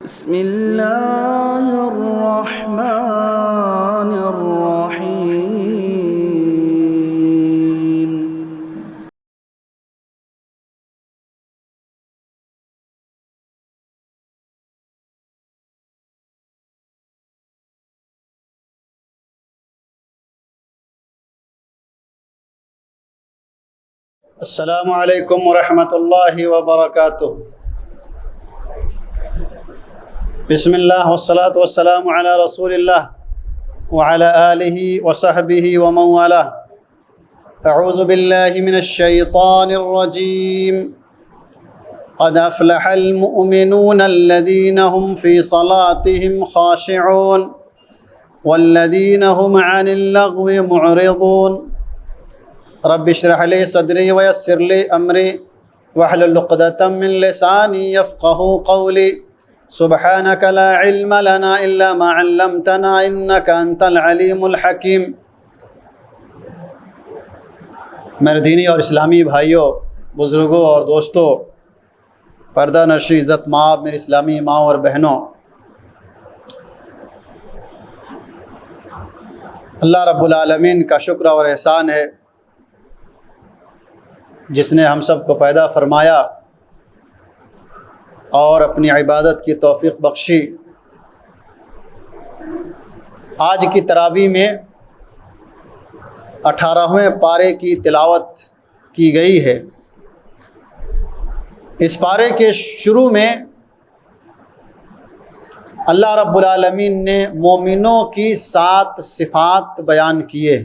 بسم اللہ الرحمن الرحیم۔ السلام علیکم ورحمۃ اللہ وبرکاتہ۔ بسم اللہ والصلاة والسلام علی رسول اللہ وعلی آلہ وصحبہ ومن والاه۔ اعوذ باللہ من الشیطان الرجیم۔ قد افلح المؤمنون الذین هم فی صلاتهم خاشعون والذین هم عن اللغو معرضون۔ رب اشرح لي صدری ویسر لي امری واحلل عقدۃ من لسانی یفقهوا قولی۔ سبحانك لا علم لنا الا ما علمتنا انك انت العلیم الحکیم۔ میرے دینی اور اسلامی بھائیوں، بزرگوں اور دوستوں، پردہ نشی عزت مآب میری اسلامی ماں اور بہنوں، اللہ رب العالمین کا شکر اور احسان ہے جس نے ہم سب کو پیدا فرمایا اور اپنی عبادت کی توفیق بخشی۔ آج کی تراویح میں 18ویں پارے کی تلاوت کی گئی ہے۔ اس پارے کے شروع میں اللہ رب العالمین نے مومنوں کی 7 صفات بیان کیے۔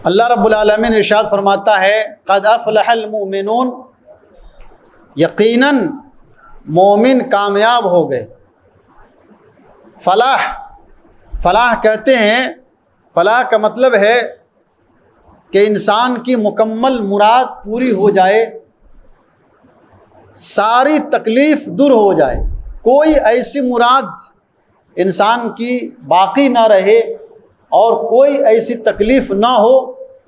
اللہ رب العالمین ارشاد فرماتا ہے قد افلح المؤمنون، یقیناً مومن کامیاب ہو گئے۔ فلاح کہتے ہیں، فلاح کا مطلب ہے کہ انسان کی مکمل مراد پوری ہو جائے، ساری تکلیف دور ہو جائے، کوئی ایسی مراد انسان کی باقی نہ رہے اور کوئی ایسی تکلیف نہ ہو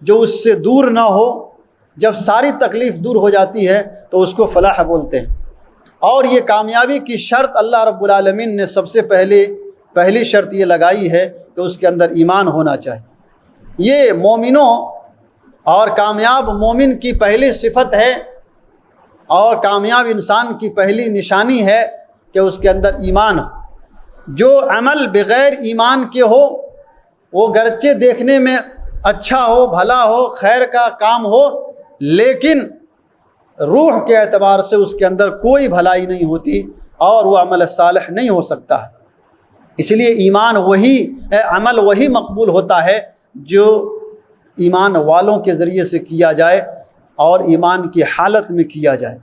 جو اس سے دور نہ ہو۔ جب ساری تکلیف دور ہو جاتی ہے تو اس کو فلاح بولتے ہیں۔ اور یہ کامیابی کی شرط اللہ رب العالمین نے سب سے پہلی شرط یہ لگائی ہے کہ اس کے اندر ایمان ہونا چاہیے۔ یہ مومنوں اور کامیاب مومن کی پہلی صفت ہے اور کامیاب انسان کی پہلی نشانی ہے کہ اس کے اندر ایمان ہو۔ جو عمل بغیر ایمان کے ہو وہ گرچہ دیکھنے میں اچھا ہو، بھلا ہو، خیر کا کام ہو، لیکن روح کے اعتبار سے اس کے اندر کوئی بھلائی نہیں ہوتی اور وہ عمل صالح نہیں ہو سکتا ہے۔ اس لیے ایمان عمل وہی مقبول ہوتا ہے جو ایمان والوں کے ذریعے سے کیا جائے اور ایمان کی حالت میں کیا جائے۔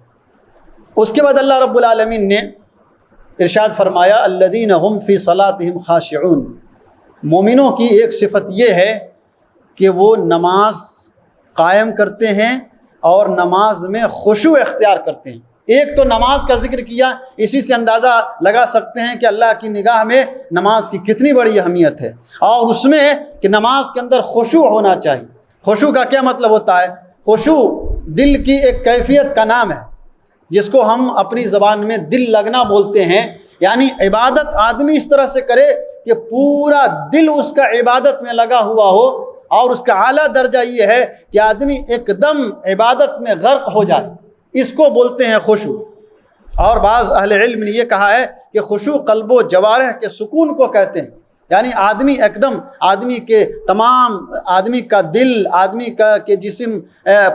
اس کے بعد اللہ رب العالمین نے ارشاد فرمایا الذین هم فی صلاتهم خاشعون۔ مومنوں کی ایک صفت یہ ہے کہ وہ نماز قائم کرتے ہیں اور نماز میں خشوع اختیار کرتے ہیں۔ ایک تو نماز کا ذکر کیا، اسی سے اندازہ لگا سکتے ہیں کہ اللہ کی نگاہ میں نماز کی کتنی بڑی اہمیت ہے، اور اس میں کہ نماز کے اندر خشوع ہونا چاہیے۔ خشوع کا کیا مطلب ہوتا ہے؟ خشوع دل کی ایک کیفیت کا نام ہے جس کو ہم اپنی زبان میں دل لگنا بولتے ہیں، یعنی عبادت آدمی اس طرح سے کرے کہ پورا دل اس کا عبادت میں لگا ہوا ہو، اور اس کا اعلیٰ درجہ یہ ہے کہ آدمی ایک دم عبادت میں غرق ہو جائے، اس کو بولتے ہیں خشوع۔ اور بعض اہل علم نے یہ کہا ہے کہ خشوع قلب و جوارح کے سکون کو کہتے ہیں، یعنی آدمی ایک دم آدمی کا دل، آدمی کے جسم،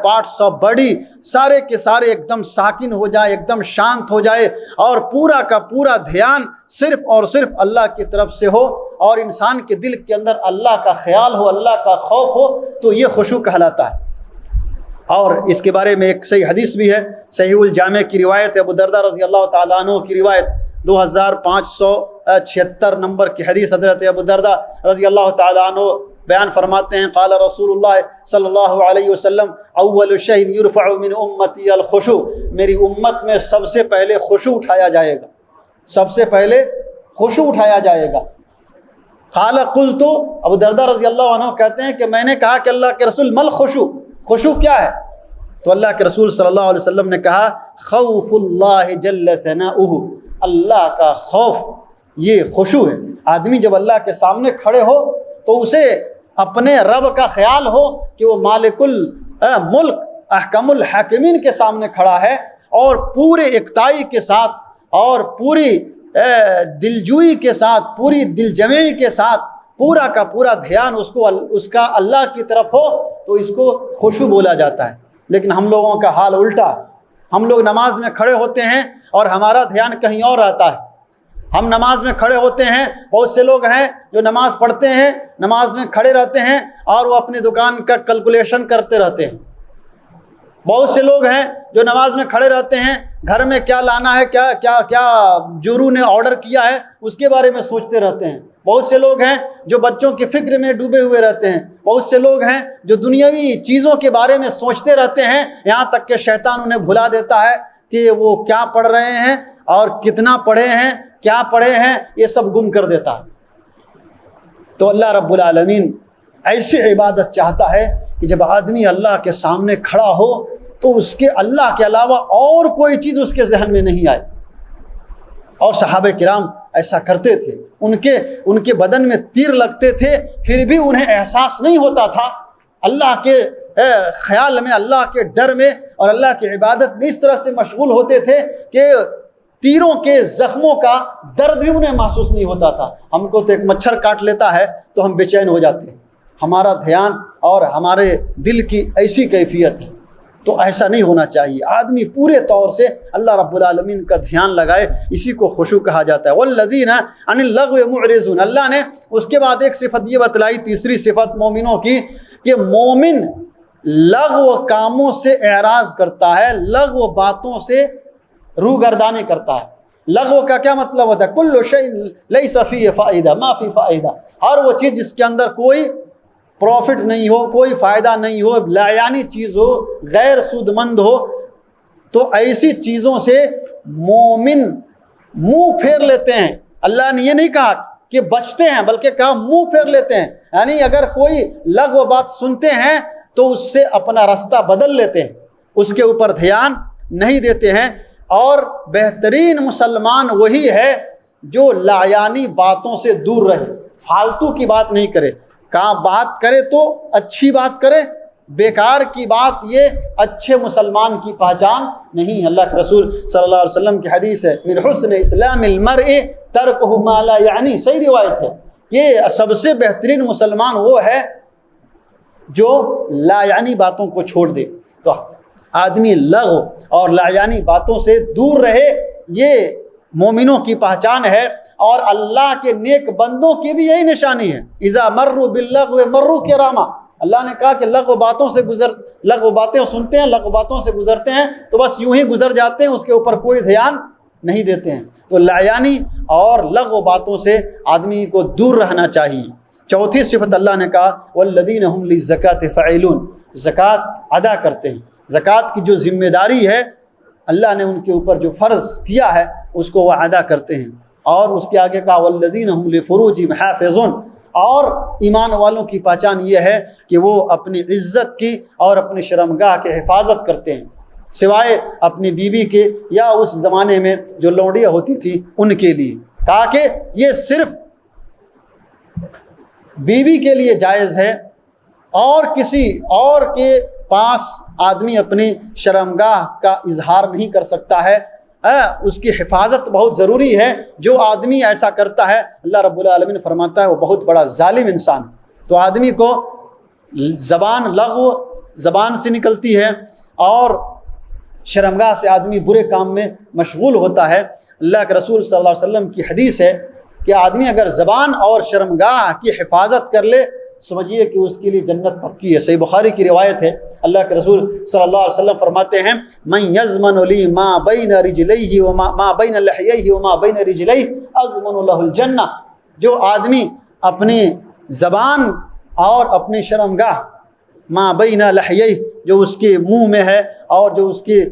پارٹس آف باڈی سارے کے سارے ایک دم ساکن ہو جائے، ایک دم شانت ہو جائے، اور پورا کا پورا دھیان صرف اور صرف اللہ کی طرف سے ہو، اور انسان کے دل کے اندر اللہ کا خیال ہو، اللہ کا خوف ہو، تو یہ خشوع کہلاتا ہے۔ اور اس کے بارے میں ایک صحیح حدیث بھی ہے، صحیح الجامع کی روایت ہے، ابو درداء رضی اللہ تعالیٰ عنہ کی روایت، 2576 نمبر کی حدیث، حضرت ابو درداء رضی اللہ تعالیٰ عنہ بیان فرماتے ہیں قال رسول اللہ صلی اللہ علیہ وسلم اول شیء یرفع من امتی الخشوع، میری امت میں سب سے پہلے خشوع اٹھایا جائے گا، سب سے پہلے خشوع اٹھایا جائے گا۔ قال قلت، ابو درداء رضی اللہ عنہ کہتے ہیں کہ میں نے کہا کہ اللہ کے رسول مل خشوع، خشوع کیا ہے؟ تو اللہ کے رسول صلی اللہ علیہ وسلم نے کہا خوف اللہ جل ثناؤہ، اللہ کا خوف یہ خشوع ہے۔ آدمی جب اللہ کے سامنے کھڑے ہو تو اسے اپنے رب کا خیال ہو کہ وہ مالک الملک احکم الحاکمین کے سامنے کھڑا ہے، اور پورے اکتائی کے ساتھ اور پوری دلجوئی کے ساتھ، پوری دل جمعی کے ساتھ پورا کا پورا دھیان اس کا اللہ کی طرف ہو، تو اس کو خشوع بولا جاتا ہے۔ لیکن ہم لوگوں کا حال الٹا ہے، ہم لوگ نماز میں کھڑے ہوتے ہیں اور ہمارا دھیان کہیں اور رہتا ہے۔ ہم نماز میں کھڑے ہوتے ہیں، بہت سے لوگ ہیں جو نماز پڑھتے ہیں، نماز میں کھڑے رہتے ہیں اور وہ اپنی دکان کا کیلکولیشن کرتے رہتے ہیں۔ بہت سے لوگ ہیں جو نماز میں کھڑے رہتے ہیں، گھر میں کیا لانا ہے، کیا کیا کیا جورو نے آرڈر کیا ہے اس کے بارے میں سوچتے رہتے ہیں۔ بہت سے لوگ ہیں جو بچوں کی فکر میں ڈوبے ہوئے رہتے ہیں۔ بہت سے لوگ ہیں جو دنیاوی چیزوں کے بارے میں سوچتے رہتے ہیں، یہاں تک کہ شیطان انہیں بھلا دیتا ہے کہ وہ کیا پڑھ رہے ہیں اور کتنا پڑھے ہیں، کیا پڑھے ہیں، یہ سب گم کر دیتا ہے۔ تو اللہ رب العالمین ایسی عبادت چاہتا ہے کہ جب آدمی اللہ کے سامنے کھڑا ہو تو اس کے اللہ کے علاوہ اور کوئی چیز اس کے ذہن میں نہیں آئے۔ اور صحابہ کرام ایسا کرتے تھے، ان کے بدن میں تیر لگتے تھے، پھر بھی انہیں احساس نہیں ہوتا تھا۔ اللہ کے خیال میں، اللہ کے ڈر میں اور اللہ کی عبادت میں اس طرح سے مشغول ہوتے تھے کہ تیروں کے زخموں کا درد بھی انہیں محسوس نہیں ہوتا تھا۔ ہم کو تو ایک مچھر کاٹ لیتا ہے تو ہم بے چین ہو جاتے ہیں، ہمارا دھیان اور ہمارے دل کی ایسی کیفیت ہے۔ تو ایسا نہیں ہونا چاہیے، آدمی پورے طور سے اللہ رب العالمین کا دھیان لگائے، اسی کو خشوع کہا جاتا ہے۔ والذین عن اللغو معرضون، اللہ نے اس کے بعد ایک صفت یہ بتلائی، تیسری صفت مومنوں کی، کہ مومن لغو کاموں سے اعراض کرتا ہے، لغو باتوں سے روگردانی کرتا ہے۔ لغو کا کیا مطلب ہوتا ہے؟ کل شیء لیس فیہ فائدہ ما فی فائدہ، ہر وہ چیز جس کے اندر کوئی پروفٹ نہیں ہو، کوئی فائدہ نہیں ہو، لایانی چیز ہو، غیر سود مند ہو، تو ایسی چیزوں سے مومن منہ پھیر لیتے ہیں۔ اللہ نے یہ نہیں کہا کہ بچتے ہیں، بلکہ کہا منہ پھیر لیتے ہیں، یعنی اگر کوئی لغو بات سنتے ہیں تو اس سے اپنا راستہ بدل لیتے ہیں، اس کے اوپر دھیان نہیں دیتے ہیں۔ اور بہترین مسلمان وہی ہے جو لایانی باتوں سے دور رہے، فالتو کی بات نہیں کرے، کہاں بات کرے تو اچھی بات کرے، بیکار کی بات یہ اچھے مسلمان کی پہچان نہیں۔ اللہ کے رسول صلی اللہ علیہ وسلم کی حدیث ہے، من حسن اسلام المرء ترکہ ما لا یعنی، صحیح روایت ہے، یہ سب سے بہترین مسلمان وہ ہے جو لا یعنی باتوں کو چھوڑ دے۔ تو آدمی لغو اور لا یعنی باتوں سے دور رہے، یہ مومنوں کی پہچان ہے، اور اللہ کے نیک بندوں کی بھی یہی نشانی ہے۔ اذا مروا باللغو مروا کراما، اللہ نے کہا کہ لغو باتیں سنتے ہیں، لغو باتوں سے گزرتے ہیں تو بس یوں ہی گزر جاتے ہیں، اس کے اوپر کوئی دھیان نہیں دیتے ہیں۔ تو لایانی اور لغو باتوں سے آدمی کو دور رہنا چاہیے۔ چوتھی صفت اللہ نے کہا والذین هم للزکاۃ فاعلون، زکوٰۃ ادا کرتے ہیں۔ زکوٰۃ کی جو ذمہ داری ہے اللہ نے ان کے اوپر جو فرض کیا ہے اس کو وہ ادا کرتے ہیں۔ اور اس کے آگے کہا والذین هم لفروجهم حافظون، اور ایمان والوں کی پہچان یہ ہے کہ وہ اپنی عزت کی اور اپنی شرمگاہ کی حفاظت کرتے ہیں، سوائے اپنی بیوی کے یا اس زمانے میں جو لونڈیاں ہوتی تھی ان کے لیے، تاکہ یہ صرف بیوی کے لیے جائز ہے، اور کسی اور کے پاس آدمی اپنی شرمگاہ کا اظہار نہیں کر سکتا ہے۔ اس کی حفاظت بہت ضروری ہے۔ جو آدمی ایسا کرتا ہے اللہ رب العالمین فرماتا ہے وہ بہت بڑا ظالم انسان ہے۔ تو آدمی کو لغو زبان سے نکلتی ہے، اور شرمگاہ سے آدمی برے کام میں مشغول ہوتا ہے۔ اللہ کے رسول صلی اللہ علیہ وسلم کی حدیث ہے کہ آدمی اگر زبان اور شرمگاہ کی حفاظت کر لے سمجھیے کہ اس کے لیے جنت پکی ہے۔ صحیح بخاری کی روایت ہے، اللہ کے رسول صلی اللہ علیہ وسلم فرماتے ہیں من یضمن لی ما بین رجلیہ وما بین لحییہ وما بین رجلیہ اضمن لہ الجنہ، جو آدمی اپنی زبان اور اپنی شرمگاہ ما بین لحییہ، جو اس کے منہ میں ہے اور جو اس کے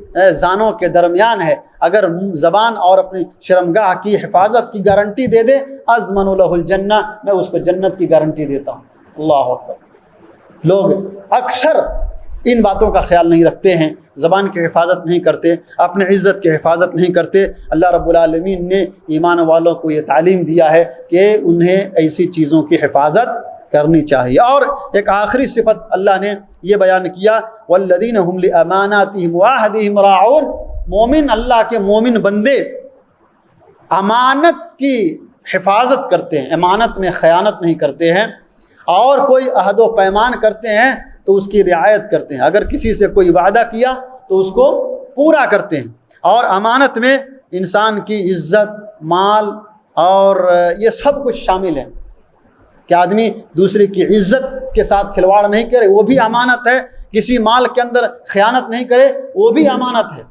زانوں کے درمیان ہے، اگر زبان اور اپنی شرمگاہ کی حفاظت کی گارنٹی دے دے اضمن لہ الجنہ، میں اس کو جنت کی گارنٹی دیتا ہوں۔ اللہ اکبر۔ لوگ اکثر ان باتوں کا خیال نہیں رکھتے ہیں، زبان کی حفاظت نہیں کرتے، اپنے عزت کی حفاظت نہیں کرتے، اللہ رب العالمین نے ایمان والوں کو یہ تعلیم دیا ہے کہ انہیں ایسی چیزوں کی حفاظت کرنی چاہیے۔ اور ایک آخری صفت اللہ نے یہ بیان کیا، والذین هم لاماناتهم وعهدهم راعون، مومن، اللہ کے مومن بندے امانت کی حفاظت کرتے ہیں، امانت میں خیانت نہیں کرتے ہیں، اور کوئی عہد و پیمان کرتے ہیں تو اس کی رعایت کرتے ہیں، اگر کسی سے کوئی وعدہ کیا تو اس کو پورا کرتے ہیں۔ اور امانت میں انسان کی عزت، مال اور یہ سب کچھ شامل ہے کہ آدمی دوسرے کی عزت کے ساتھ کھلواڑ نہیں کرے، وہ بھی امانت ہے، کسی مال کے اندر خیانت نہیں کرے، وہ بھی امانت ہے۔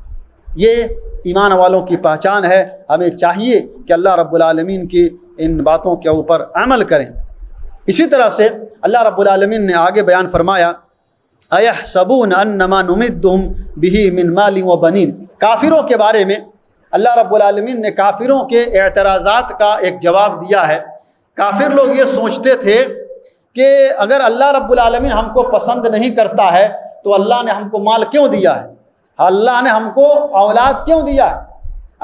یہ ایمان والوں کی پہچان ہے۔ ہمیں چاہیے کہ اللہ رب العالمین کی ان باتوں کے اوپر عمل کریں۔ اسی طرح سے اللہ رب العالمین نے آگے بیان فرمایا، اَيَحْسَبُونَ أَنَّمَا نُمِدُّهُمْ بِهِ مِنْ مَالٍ وَبَنِينَ، کافروں کے بارے میں اللہ رب العالمین نے کافروں کے اعتراضات کا ایک جواب دیا ہے۔ کافر لوگ یہ سوچتے تھے کہ اگر اللہ رب العالمین ہم کو پسند نہیں کرتا ہے تو اللہ نے ہم کو مال کیوں دیا ہے، اللہ نے ہم کو اولاد کیوں دیا ہے،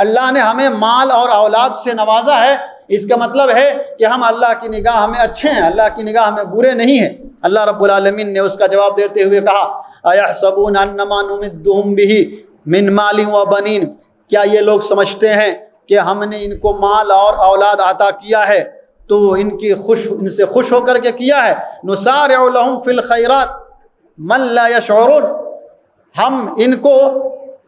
اللہ نے ہمیں مال اور اولاد سے نوازا ہے، اس کا مطلب ہے کہ ہم اللہ کی نگاہ میں اچھے ہیں، اللہ کی نگاہ میں برے نہیں ہیں۔ اللہ رب العالمین نے اس کا جواب دیتے ہوئے کہا، اَيَحْسَبُونَ أَنَّمَا نُمِدُّهُمْ بِهِ مِنْ مَالٍ وَبَنِينَ، کیا یہ لوگ سمجھتے ہیں کہ ہم نے ان کو مال اور اولاد عطا کیا ہے تو ان سے خوش ہو کر کے کیا ہے، نُسَارِعُ لَهُمْ فِي الْخَيْرَاتِ مَنْ لَا يَشْعُرُونَ، ہم ان کو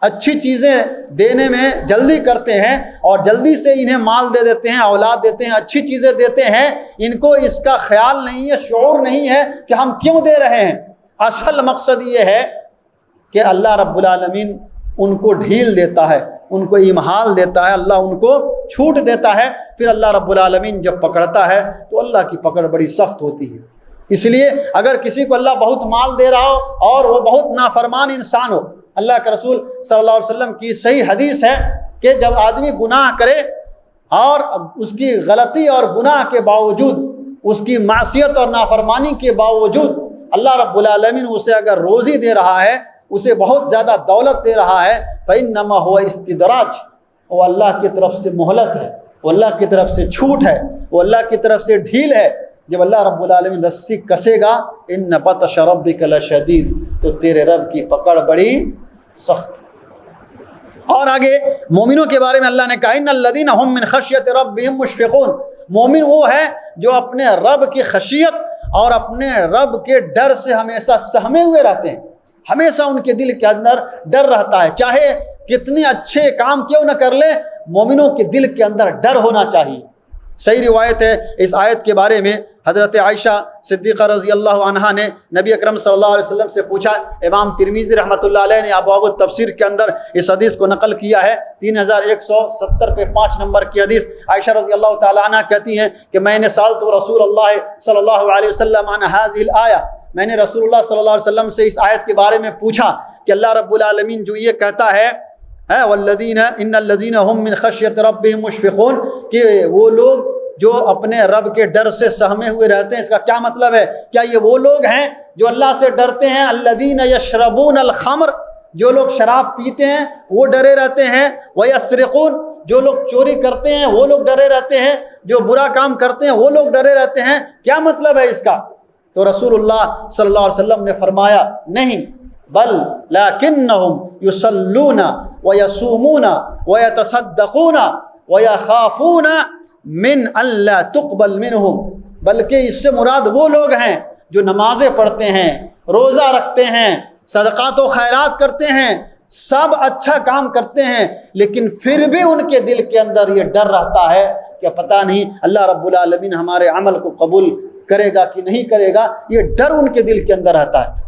اچھی چیزیں دینے میں جلدی کرتے ہیں اور جلدی سے انہیں مال دے دیتے ہیں، اولاد دیتے ہیں، اچھی چیزیں دیتے ہیں، ان کو اس کا خیال نہیں ہے، شعور نہیں ہے کہ ہم کیوں دے رہے ہیں۔ اصل مقصد یہ ہے کہ اللہ رب العالمین ان کو ڈھیل دیتا ہے، ان کو امہال دیتا ہے، اللہ ان کو چھوٹ دیتا ہے، پھر اللہ رب العالمین جب پکڑتا ہے تو اللہ کی پکڑ بڑی سخت ہوتی ہے۔ اس لیے اگر کسی کو اللہ بہت مال دے رہا ہو اور وہ بہت نافرمان انسان ہو، اللہ کے رسول صلی اللہ علیہ وسلم کی صحیح حدیث ہے کہ جب آدمی گناہ کرے اور اس کی غلطی اور گناہ کے باوجود، اس کی معصیت اور نافرمانی کے باوجود اللہ رب العالمین اسے اگر روزی دے رہا ہے، اسے بہت زیادہ دولت دے رہا ہے، فَإِنَّمَا هُوَ اسْتِدْرَاجٌ، وہ اللہ کی طرف سے مہلت ہے، وہ اللہ کی طرف سے چھوٹ ہے، وہ اللہ کی طرف سے ڈھیل ہے۔ جب اللہ رب العالمین رسی کسے گا، إِنَّ بَطْشَ رَبِّكَ لَشَدِيدٌ، تو تیرے رب کی پکڑ بڑی سخت۔ اور آگے مومنوں کے بارے میں اللہ نے کہا، إِنَّ الَّذِينَ هُمْ مِنْ خَشْيَةِ رَبِّهِمْ مُشْفِقُونَ، مومن وہ ہے جو اپنے رب کی خشیت اور اپنے رب کے ڈر سے ہمیشہ سہمے ہوئے رہتے ہیں، ہمیشہ ان کے دل کے اندر ڈر رہتا ہے، چاہے کتنے اچھے کام کیوں نہ کر لے، مومنوں کے دل کے اندر ڈر ہونا چاہیے۔ صحیح روایت ہے اس آیت کے بارے میں، حضرت عائشہ صدیقہ رضی اللہ عنہا نے نبی اکرم صلی اللہ علیہ وسلم سے پوچھا، امام ترمذی رحمۃ اللہ علیہ نے ابواب التفسیر کے اندر اس حدیث کو نقل کیا ہے، 3170 پہ 5 نمبر کی حدیث۔ عائشہ رضی اللہ تعالیٰ عنہ کہتی ہیں کہ میں نے سألت رسول اللہ صلی اللہ علیہ وسلم عن هذه الآیہ، میں نے رسول اللہ صلی اللہ علیہ وسلم سے اس آیت کے بارے میں پوچھا کہ اللہ رب العالمین جو یہ کہتا ہے والذین ان الذین هم من خشیۃ ربهم مشفقون، کہ وہ لوگ جو اپنے رب کے ڈر سے سہمے ہوئے رہتے ہیں، اس کا کیا مطلب ہے؟ کیا یہ وہ لوگ ہیں جو اللہ سے ڈرتے ہیں؟ الذین یشربون الخمر، جو لوگ شراب پیتے ہیں وہ ڈرے رہتے ہیں، ویسرقون، جو لوگ چوری کرتے ہیں وہ لوگ ڈرے رہتے ہیں، جو برا کام کرتے ہیں وہ لوگ ڈرے رہتے ہیں، کیا مطلب ہے اس کا؟ تو رسول اللہ صلی اللہ علیہ وسلم نے فرمایا، نہیں، بل لیکنہم یصلون ویصومون ویتصدقون ویخافون من اللہ تقبل منہم، بلکہ اس سے مراد وہ لوگ ہیں جو نمازیں پڑھتے ہیں، روزہ رکھتے ہیں، صدقات و خیرات کرتے ہیں، سب اچھا کام کرتے ہیں، لیکن پھر بھی ان کے دل کے اندر یہ ڈر رہتا ہے کہ پتہ نہیں اللہ رب العالمین ہمارے عمل کو قبول کرے گا کہ نہیں کرے گا۔ یہ ڈر ان کے دل کے اندر رہتا ہے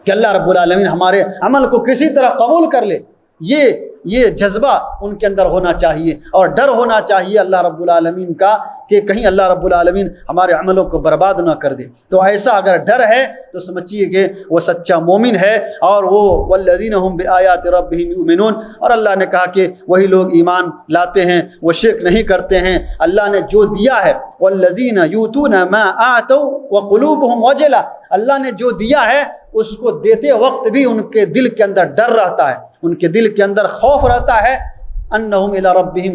کہ اللہ رب العالمین ہمارے عمل کو کسی طرح قبول کر لے۔ یہ جذبہ ان کے اندر ہونا چاہیے اور ڈر ہونا چاہیے اللہ رب العالمین کا کہ کہیں اللہ رب العالمین ہمارے عملوں کو برباد نہ کر دے۔ تو ایسا اگر ڈر ہے تو سمجھیے کہ وہ سچا مومن ہے، اور وہ والذین هم بآیات ربهم یؤمنون، اور اللہ نے کہا کہ وہی لوگ ایمان لاتے ہیں، وہ شرک نہیں کرتے ہیں۔ اللہ نے جو دیا ہے، والذین یؤتون ما آتوا وقلوبهم وجلہ، اللہ نے جو دیا ہے اس کو دیتے وقت بھی ان کے دل کے اندر ڈر رہتا ہے، ان کے دل کے اندر خوف رہتا ہے، انہم الی ربہم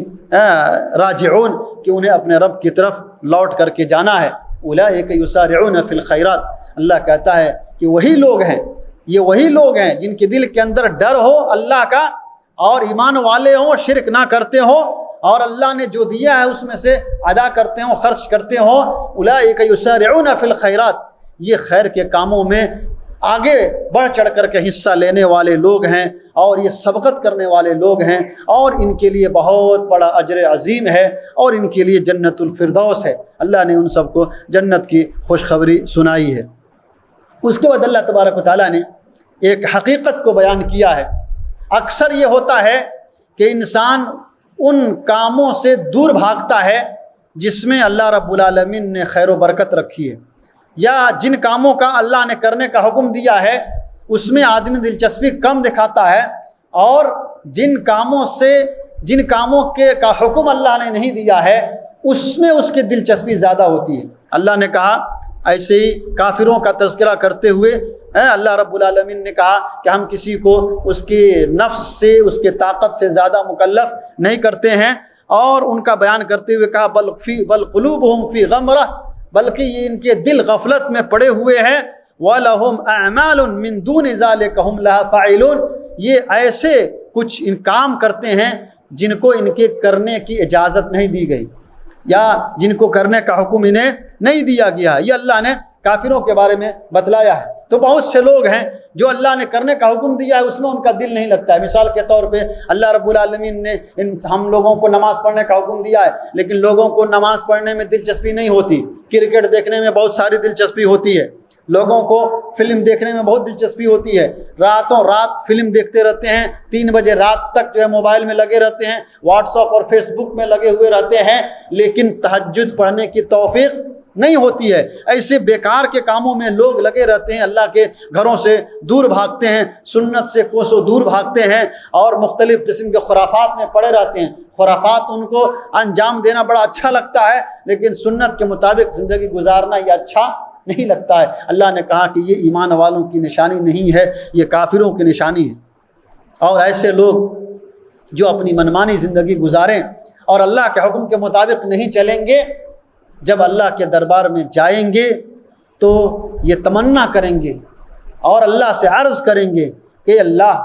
راجعون، کہ انہیں اپنے رب کی طرف لوٹ کر کے جانا ہے۔ اولئک یسارعون فی الخیرات، اللہ کہتا ہے کہ وہی لوگ ہیں، یہ وہی لوگ ہیں جن کے دل کے اندر ڈر ہو اللہ کا، اور ایمان والے ہوں، شرک نہ کرتے ہوں، اور اللہ نے جو دیا ہے اس میں سے ادا کرتے ہوں، خرچ کرتے ہوں۔ اولئک یسارعون فی الخیرات، یہ خیر کے کاموں میں آگے بڑھ چڑھ کر کے حصہ لینے والے لوگ ہیں، اور یہ سبقت کرنے والے لوگ ہیں، اور ان کے لیے بہت بڑا اجر عظیم ہے، اور ان کے لیے جنت الفردوس ہے۔ اللہ نے ان سب کو جنت کی خوشخبری سنائی ہے۔ اس کے بعد اللہ تبارک و تعالیٰ نے ایک حقیقت کو بیان کیا ہے۔ اکثر یہ ہوتا ہے کہ انسان ان کاموں سے دور بھاگتا ہے جس میں اللہ رب العالمین نے خیر و برکت رکھی ہے، یا جن کاموں کا اللہ نے کرنے کا حکم دیا ہے اس میں آدمی دلچسپی کم دکھاتا ہے، اور جن کاموں کا حکم اللہ نے نہیں دیا ہے اس میں اس کی دلچسپی زیادہ ہوتی ہے۔ اللہ نے کہا، ایسے ہی کافروں کا تذکرہ کرتے ہوئے اللہ رب العالمین نے کہا کہ ہم کسی کو اس کے نفس سے، اس کے طاقت سے زیادہ مکلف نہیں کرتے ہیں، اور ان کا بیان کرتے ہوئے کہا بل قلوبہم فی غمرہ، بلکہ یہ ان کے دل غفلت میں پڑے ہوئے ہیں، وَلَهُمْ أَعْمَالٌ مِّن دُونِ ذَلِكَ هُمْ لَهَا فَاعِلُونَ، یہ ایسے کچھ ان کام کرتے ہیں جن کو ان کے کرنے کی اجازت نہیں دی گئی، یا جن کو کرنے کا حکم انہیں نہیں دیا گیا۔ یہ اللہ نے کافروں کے بارے میں بتلایا ہے۔ تو بہت سے لوگ ہیں جو اللہ نے کرنے کا حکم دیا ہے اس میں ان کا دل نہیں لگتا ہے۔ مثال کے طور پہ اللہ رب العالمین نے ہم لوگوں کو نماز پڑھنے کا حکم دیا ہے، لیکن لوگوں کو نماز پڑھنے میں دلچسپی نہیں ہوتی، کرکٹ دیکھنے میں بہت ساری دلچسپی ہوتی ہے، لوگوں کو فلم دیکھنے میں بہت دلچسپی ہوتی ہے، راتوں رات فلم دیکھتے رہتے ہیں، 3 بجے رات تک جو ہے موبائل میں لگے رہتے ہیں، واٹس ایپ اور فیس بک میں لگے ہوئے رہتے ہیں، لیکن تہجد پڑھنے کی توفیق نہیں ہوتی ہے۔ ایسے بیکار کے کاموں میں لوگ لگے رہتے ہیں، اللہ کے گھروں سے دور بھاگتے ہیں، سنت سے کوسوں دور بھاگتے ہیں، اور مختلف قسم کے خرافات میں پڑے رہتے ہیں۔ خرافات ان کو انجام دینا بڑا اچھا لگتا ہے، لیکن سنت کے مطابق زندگی گزارنا یہ اچھا نہیں لگتا ہے۔ اللہ نے کہا کہ یہ ایمان والوں کی نشانی نہیں ہے، یہ کافروں کی نشانی ہے۔ اور ایسے لوگ جو اپنی منمانی زندگی گزاریں اور اللہ کے حکم کے مطابق نہیں چلیں گے، جب اللہ کے دربار میں جائیں گے تو یہ تمنا کریں گے اور اللہ سے عرض کریں گے کہ اللہ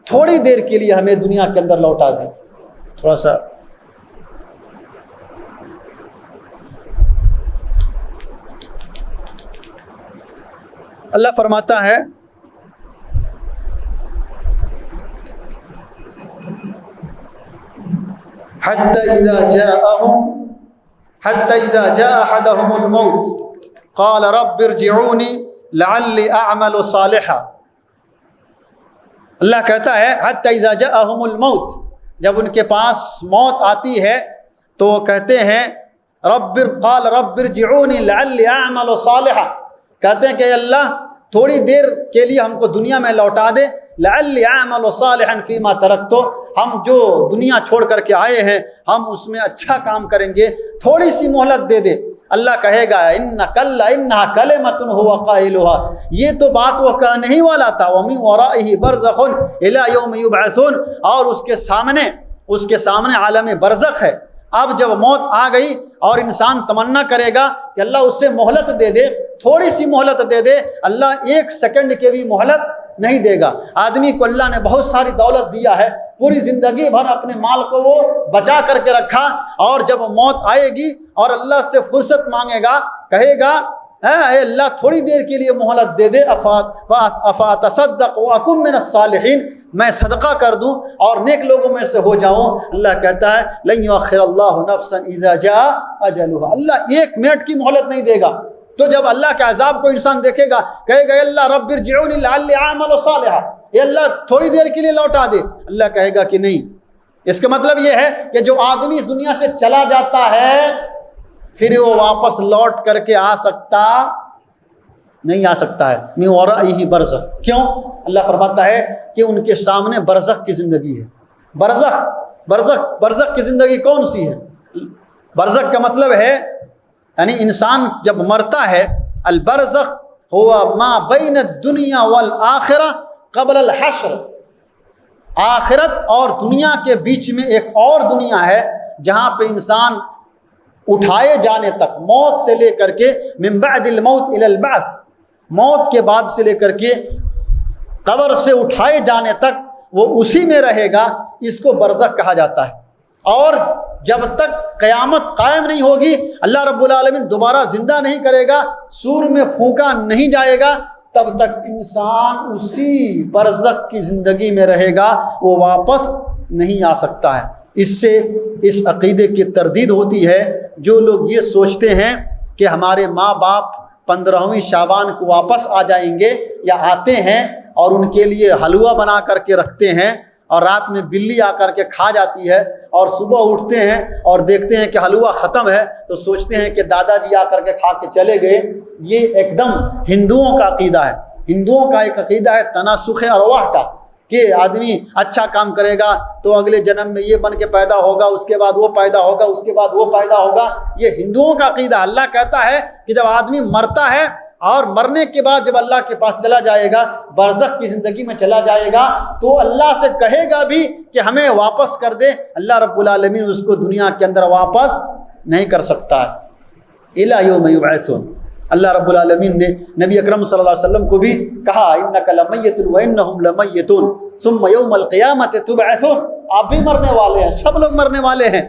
تھوڑی دیر کے لیے ہمیں دنیا کے اندر لوٹا دیں۔ تھوڑا سا اللہ فرماتا ہے حتى إذا جاء أحدهم الموت قال رب ارجعوني لعلي أعمل صالحا۔ اللہ کہتا ہے حتى إذا جاءهم الموت، جب ان کے پاس موت آتی ہے تو وہ کہتے ہیں قال رب ارجعوني لعلي أعمل صالحا، کہتے ہیں کہ اللہ تھوڑی دیر کے لیے ہم کو دنیا میں لوٹا دے، لعلی اعمل صالحا فیما ترکت، ہم جو دنیا چھوڑ کر کے آئے ہیں ہم اس میں اچھا کام کریں گے، تھوڑی سی مہلت دے دے۔ اللہ کہے گا انہا کلمۃ هو قائلها، یہ تو بات وہ کہنے ہی والا تھا، ومن ورائہ برزخ الی یوم یبعثون، اور اس کے سامنے عالم برزخ ہے۔ اب جب موت آ گئی اور انسان تمنا کرے گا کہ اللہ اس سے مہلت دے دے، تھوڑی سی مہلت دے دے، اللہ 1 سیکنڈ کے بھی مہلت نہیں دے گا۔ آدمی کو اللہ نے بہت ساری دولت دیا ہے، پوری زندگی بھر اپنے مال کو وہ بچا کر کے رکھا، اور جب موت آئے گی اور اللہ سے فرصت مانگے گا، کہے گا اے اللہ تھوڑی دیر کے لیے مہلت دے دے، افاتصدق واکن من الصالحین، میں صدقہ کر دوں اور نیک لوگوں میں سے ہو جاؤں۔ اللہ کہتا ہے لن یؤخر اللہ نفسا اذا جاء اجلها، اللہ 1 منٹ کی مہلت نہیں دے گا۔ تو جب اللہ کے عذاب کو انسان دیکھے گا، کہے گا اللہ رب ارجعونی لعلی اعمل صالحا، اے اللہ تھوڑی دیر کے لیے لوٹا دے۔ اللہ کہے گا کہ نہیں۔ اس کا مطلب یہ ہے کہ جو آدمی اس دنیا سے چلا جاتا ہے پھر وہ واپس لوٹ کر کے آ سکتا نہیں، آ سکتا ہے۔ من ورائہ برزخ، کیوں؟ اللہ فرماتا ہے کہ ان کے سامنے برزخ کی زندگی ہے۔ برزخ کی زندگی کون سی ہے؟ برزخ کا مطلب ہے یعنی انسان جب مرتا ہے، البرزخ ہوا ما بین الدنیا والآخرہ قبل الحشر، آخرت اور دنیا کے بیچ میں ایک اور دنیا ہے جہاں پہ انسان اٹھائے جانے تک، موت سے لے کر کے من بعد الموت الی البعث، موت کے بعد سے لے کر کے قبر سے اٹھائے جانے تک وہ اسی میں رہے گا، اس کو برزخ کہا جاتا ہے۔ اور جب تک قیامت قائم نہیں ہوگی، اللہ رب العالمین دوبارہ زندہ نہیں کرے گا، سور میں پھونکا نہیں جائے گا، تب تک انسان اسی برزخ کی زندگی میں رہے گا، وہ واپس نہیں آ سکتا ہے۔ اس سے اس عقیدے کی تردید ہوتی ہے۔ جو لوگ یہ سوچتے ہیں کہ ہمارے ماں باپ 15ویں شعبان کو واپس آ جائیں گے یا آتے ہیں اور ان کے لیے حلوہ بنا کر کے رکھتے ہیں، اور رات میں بلی آ کر کے کھا جاتی ہے، اور صبح اٹھتے ہیں اور دیکھتے ہیں کہ حلوہ ختم ہے، تو سوچتے ہیں کہ دادا جی آ کر کے کھا کے چلے گئے۔ یہ ایک دم ہندوؤں کا عقیدہ ہے۔ ہندوؤں کا ایک عقیدہ ہے تناسخ ارواح کا، کہ آدمی اچھا کام کرے گا تو اگلے جنم میں یہ بن کے پیدا ہوگا، اس کے بعد وہ پیدا ہوگا، اس کے بعد وہ پیدا ہوگا۔ یہ ہندوؤں کا عقیدہ۔ اللہ کہتا ہے کہ جب آدمی مرتا ہے اور مرنے کے بعد جب اللہ کے پاس چلا جائے گا، برزخ کی زندگی میں چلا جائے گا، تو اللہ سے کہے گا بھی کہ ہمیں واپس کر دے، اللہ رب العالمین اس کو دنیا کے اندر واپس نہیں کر سکتا ہے۔ الی یوم یبعثون، اللہ رب العالمین نے نبی اکرم صلی اللہ علیہ وسلم کو بھی کہا انک لمیت وانہم لمیتون ثم یوم القیامت تبعثون، آپ بھی مرنے والے ہیں، سب لوگ مرنے والے ہیں،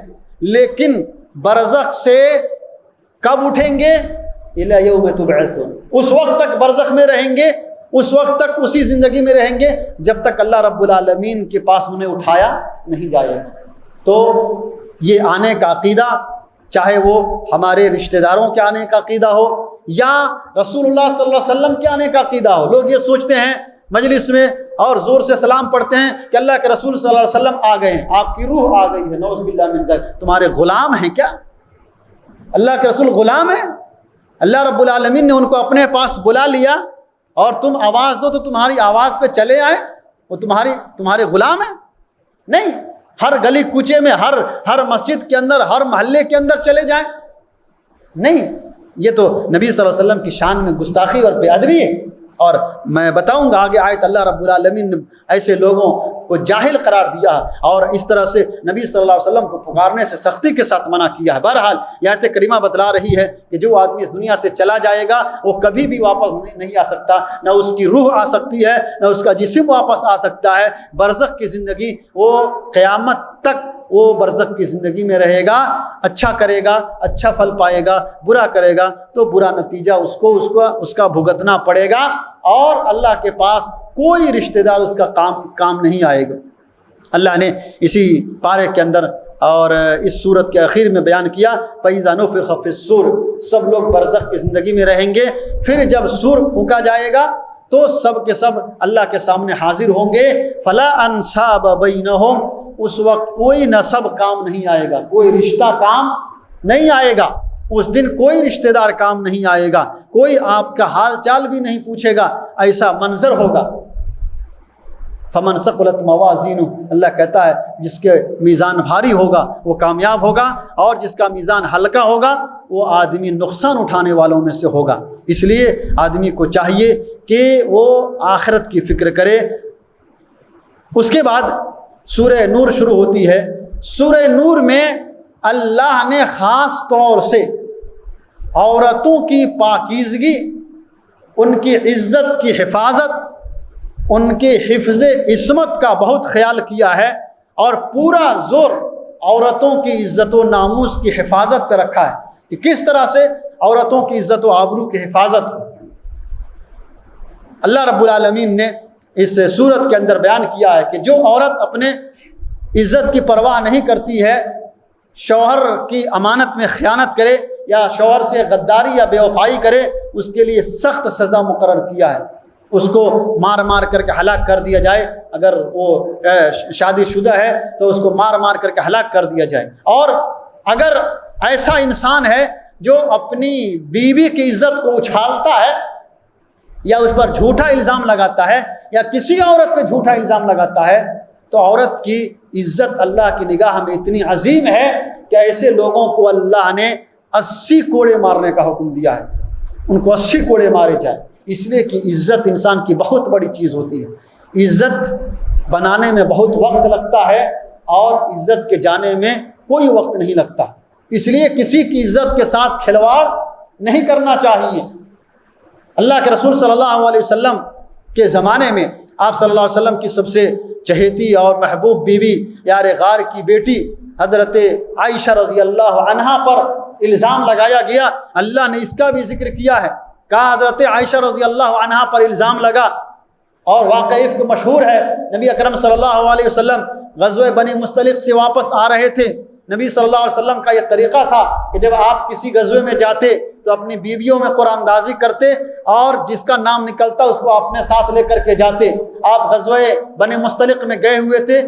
لیکن برزخ سے کب اٹھیں گے؟ الی یوم تبعثون، اس وقت تک برزخ میں رہیں گے، اس وقت تک اسی زندگی میں رہیں گے جب تک اللہ رب العالمین کے پاس انہیں اٹھایا نہیں جائے گا۔ تو یہ آنے کا عقیدہ، چاہے وہ ہمارے رشتہ داروں کے آنے کا عقیدہ ہو یا رسول اللہ صلی اللہ علیہ وسلم کے آنے کا عقیدہ ہو، لوگ یہ سوچتے ہیں مجلس میں اور زور سے سلام پڑھتے ہیں کہ اللہ کے رسول صلی اللہ علیہ وسلم آ گئے ہیں، آپ کی روح آ گئی ہے، نعوذ باللہ من ذلک۔ تمہارے غلام ہیں کیا؟ اللہ کے رسول غلام ہیں؟ اللہ رب العالمین نے ان کو اپنے پاس بلا لیا اور تم آواز دو تو تمہاری آواز پہ چلے آئے، وہ تمہارے غلام ہیں؟ نہیں، ہر گلی کوچے میں، ہر مسجد کے اندر، ہر محلے کے اندر چلے جائیں؟ نہیں، یہ تو نبی صلی اللہ علیہ وسلم کی شان میں گستاخی اور بے ادبی ہے۔ اور میں بتاؤں گا آگے آیت، اللہ رب العالمین نے ایسے لوگوں کو جاہل قرار دیا اور اس طرح سے نبی صلی اللہ علیہ وسلم کو پکارنے سے سختی کے ساتھ منع کیا ہے۔ بہرحال یہ آیت کریمہ بتلا رہی ہے کہ جو آدمی اس دنیا سے چلا جائے گا وہ کبھی بھی واپس نہیں آ سکتا، نہ اس کی روح آ سکتی ہے، نہ اس کا جسم واپس آ سکتا ہے۔ برزخ کی زندگی، وہ قیامت تک وہ برزخ کی زندگی میں رہے گا، اچھا کرے گا اچھا پھل پائے گا، برا کرے گا تو برا نتیجہ اس کا بھگتنا پڑے گا، اور اللہ کے پاس کوئی رشتہ دار اس کا کام نہیں آئے گا۔ اللہ نے اسی پارے کے اندر اور اس سورت کے آخر میں بیان کیا فَإِذَا نُفِخَ فِي الصُّورِ، سب لوگ برزخ کی زندگی میں رہیں گے، پھر جب سور پھونکا جائے گا تو سب کے سب اللہ کے سامنے حاضر ہوں گے۔ فَلَا أَنْسَابَ بَيْنَهُمْ، اس وقت کوئی نسب کام نہیں آئے گا، کوئی رشتہ کام نہیں آئے گا، اس دن کوئی رشتہ دار کام نہیں آئے گا، کوئی آپ کا حال چال بھی نہیں پوچھے گا، ایسا منظر ہوگا۔ فَمَنْ ثَقُلَتْ مَوَازِينُهُ، اللہ کہتا ہے جس کے میزان بھاری ہوگا وہ کامیاب ہوگا، اور جس کا میزان ہلکا ہوگا وہ آدمی نقصان اٹھانے والوں میں سے ہوگا۔ اس لیے آدمی کو چاہیے کہ وہ آخرت کی فکر کرے۔ اس کے بعد سورہ نور شروع ہوتی ہے۔ سورہ نور میں اللہ نے خاص طور سے عورتوں کی پاکیزگی، ان کی عزت کی حفاظت، ان کے حفظ عصمت کا بہت خیال کیا ہے، اور پورا زور عورتوں کی عزت و ناموس کی حفاظت پہ رکھا ہے کہ کس طرح سے عورتوں کی عزت و آبرو کی حفاظت ہو۔ اللہ رب العالمین نے اس سورت کے اندر بیان کیا ہے کہ جو عورت اپنے عزت کی پرواہ نہیں کرتی ہے، شوہر کی امانت میں خیانت کرے یا شوہر سے غداری یا بے وفائی کرے، اس کے لیے سخت سزا مقرر کیا ہے۔ اس کو مار کر کے ہلاک کر دیا جائے، اگر وہ شادی شدہ ہے تو اس کو مار کر کے ہلاک کر دیا جائے۔ اور اگر ایسا انسان ہے جو اپنی بیوی کی عزت کو اچھالتا ہے یا اس پر جھوٹا الزام لگاتا ہے یا کسی عورت پہ جھوٹا الزام لگاتا ہے، تو عورت کی عزت اللہ کی نگاہ میں اتنی عظیم ہے کہ ایسے لوگوں کو اللہ نے 80 کوڑے مارنے کا حکم دیا ہے، ان کو 80 کوڑے مارے جائیں۔ اس لیے کہ عزت انسان کی بہت بڑی چیز ہوتی ہے، عزت بنانے میں بہت وقت لگتا ہے اور عزت کے جانے میں کوئی وقت نہیں لگتا، اس لیے کسی کی عزت کے ساتھ کھلواڑ نہیں کرنا چاہیے۔ اللہ کے رسول صلی اللہ علیہ وسلم کے زمانے میں آپ صلی اللہ علیہ وسلم کی سب سے چہیتی اور محبوب بیوی یار غار کی بیٹی حضرت عائشہ رضی اللہ عنہا پر الزام لگایا گیا۔ اللہ نے اس کا بھی ذکر کیا ہے، کہا حضرت عائشہ رضی اللہ عنہا پر الزام لگا، اور واقعہ عفق مشہور ہے۔ نبی اکرم صلی اللہ علیہ وسلم غزوہ بنی مستلق سے واپس آ رہے تھے۔ نبی صلی اللہ علیہ وسلم کا یہ طریقہ تھا کہ جب آپ کسی غزوے میں جاتے تو اپنی بیویوں میں قرآن اندازی کرتے اور جس کا نام نکلتا اس کو اپنے ساتھ لے کر کے جاتے۔ آپ غزوہ بنی مستلق میں گئے ہوئے تھے،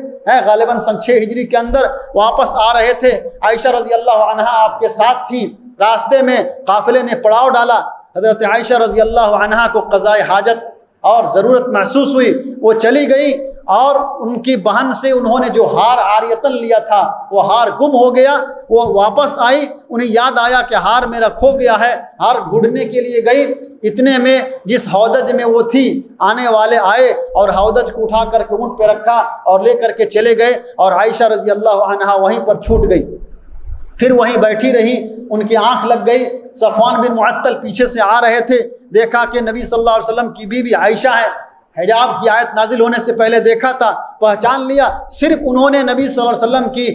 غالباً سن 6 ہجری کے اندر واپس آ رہے تھے۔ عائشہ رضی اللہ عنہا آپ کے ساتھ تھی۔ راستے میں قافلے نے پڑاؤ ڈالا، حضرت عائشہ رضی اللہ عنہا کو قضاء حاجت اور ضرورت محسوس ہوئی، وہ چلی گئی اور ان کی بہن سے انہوں نے جو ہار عاریتن لیا تھا وہ ہار گم ہو گیا۔ وہ واپس آئی، انہیں یاد آیا کہ ہار میرا کھو گیا ہے، ہار ڈھونڈنے کے لیے گئی۔ اتنے میں جس ہودج میں وہ تھی آنے والے آئے اور ہودج کو اٹھا کر کے اونٹ پہ رکھا اور لے کر کے چلے گئے، اور عائشہ رضی اللہ عنہا وہیں پر چھوٹ گئی، پھر وہیں بیٹھی رہی۔ ان کی آنکھ لگ گئی۔ صفوان بن معطل پیچھے سے آ رہے تھے، دیکھا کہ نبی صلی اللہ علیہ وسلم کی بیوی عائشہ ہے، حجاب کی آیت نازل ہونے سے پہلے دیکھا تھا، پہچان لیا۔ صرف انہوں نے نبی صلی اللہ علیہ وسلم کی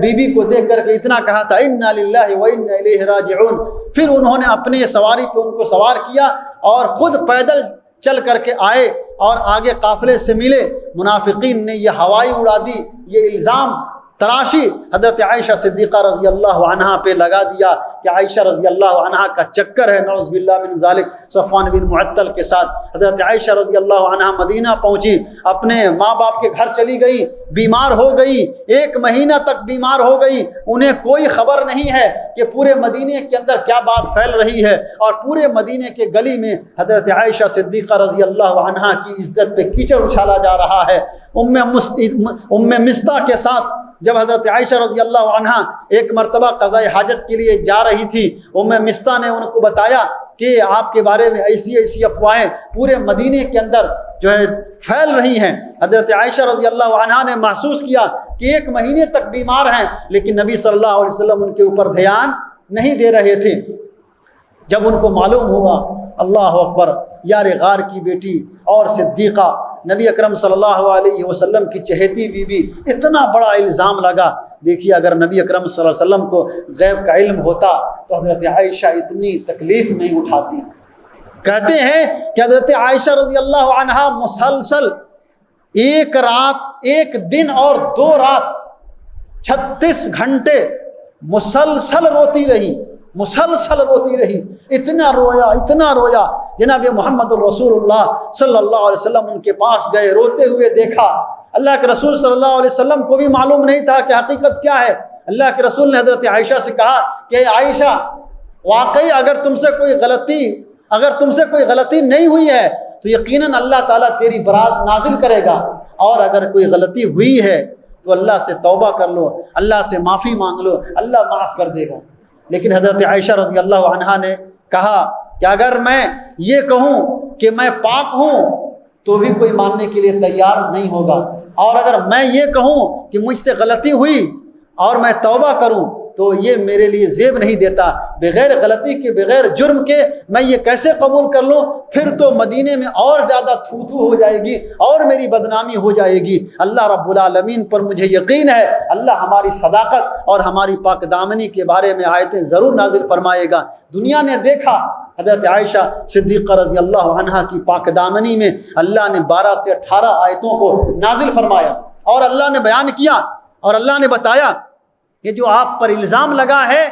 بیوی کو دیکھ کر کے اتنا کہا تھا انا للہ و انا الیہ راجعون۔ پھر انہوں نے اپنے سواری پہ ان کو سوار کیا اور خود پیدل چل کر کے آئے اور آگے قافلے سے ملے۔ منافقین نے یہ ہوائی اڑا دی، یہ الزام تراشی حضرت عائشہ صدیقہ رضی اللہ عنہا پہ لگا دیا کہ عائشہ رضی اللہ عنہا کا چکر ہے، نعوذ باللہ من ذالک، صفوان بن معطل کے ساتھ۔ حضرت عائشہ رضی اللہ عنہا مدینہ پہنچی، اپنے ماں باپ کے گھر چلی گئی، بیمار ہو گئی، 1 مہینہ تک بیمار ہو گئی۔ انہیں کوئی خبر نہیں ہے کہ پورے مدینے کے اندر کیا بات پھیل رہی ہے، اور پورے مدینے کے گلی میں حضرت عائشہ صدیقہ رضی اللہ عنہا کی عزت پہ کیچڑ اچھالا جا رہا ہے۔ ام مستہ کے ساتھ جب حضرت عائشہ رضی اللہ عنہا ایک مرتبہ قضاء حاجت کے لیے جا رہی تھی، ام مستہ نے ان کو بتایا کہ آپ کے بارے میں ایسی ایسی افواہیں پورے مدینے کے اندر جو ہے پھیل رہی ہیں۔ حضرت عائشہ رضی اللہ عنہا نے محسوس کیا کہ 1 مہینے تک بیمار ہیں، لیکن نبی صلی اللہ علیہ وسلم ان کے اوپر دھیان نہیں دے رہے تھے۔ جب ان کو معلوم ہوا، اللہ اکبر، یار غار کی بیٹی اور صدیقہ، نبی اکرم صلی اللہ علیہ وسلم کی چہیتی بیوی، اتنا بڑا الزام لگا۔ دیکھیے اگر نبی اکرم صلی اللہ علیہ وسلم کو غیب کا علم ہوتا تو حضرت عائشہ اتنی تکلیف نہیں اٹھاتی۔ کہتے ہیں کہ حضرت عائشہ رضی اللہ عنہا مسلسل 1 رات 1 دن اور 2 رات 36 گھنٹے مسلسل روتی رہی، مسلسل روتی رہی، اتنا رویا۔ جناب محمد الرسول اللہ صلی اللہ علیہ وسلم ان کے پاس گئے، روتے ہوئے دیکھا۔ اللہ کے رسول صلی اللہ علیہ وسلم کو بھی معلوم نہیں تھا کہ حقیقت کیا ہے۔ اللہ کے رسول نے حضرت عائشہ سے کہا کہ عائشہ، واقعی اگر تم سے کوئی غلطی نہیں ہوئی ہے تو یقیناً اللہ تعالیٰ تیری برات نازل کرے گا، اور اگر کوئی غلطی ہوئی ہے تو اللہ سے توبہ کر لو، اللہ سے معافی مانگ لو، اللہ معاف کر دے گا۔ لیکن حضرت عائشہ رضی اللہ عنہا نے کہا کہ اگر میں یہ کہوں کہ میں پاک ہوں تو بھی کوئی ماننے کے لیے تیار نہیں ہوگا، اور اگر میں یہ کہوں کہ مجھ سے غلطی ہوئی اور میں توبہ کروں تو یہ میرے لیے زیب نہیں دیتا۔ بغیر غلطی کے، بغیر جرم کے میں یہ کیسے قبول کر لوں؟ پھر تو مدینے میں اور زیادہ تھو تھو ہو جائے گی اور میری بدنامی ہو جائے گی۔ اللہ رب العالمین پر مجھے یقین ہے، اللہ ہماری صداقت اور ہماری پاک دامنی کے بارے میں آیتیں ضرور نازل فرمائے گا۔ دنیا نے دیکھا حضرت عائشہ صدیقہ رضی اللہ عنہا کی پاک دامنی میں اللہ نے 12 سے 18 آیتوں کو نازل فرمایا، اور اللہ نے بیان کیا اور اللہ نے بتایا کہ جو آپ پر الزام لگا ہے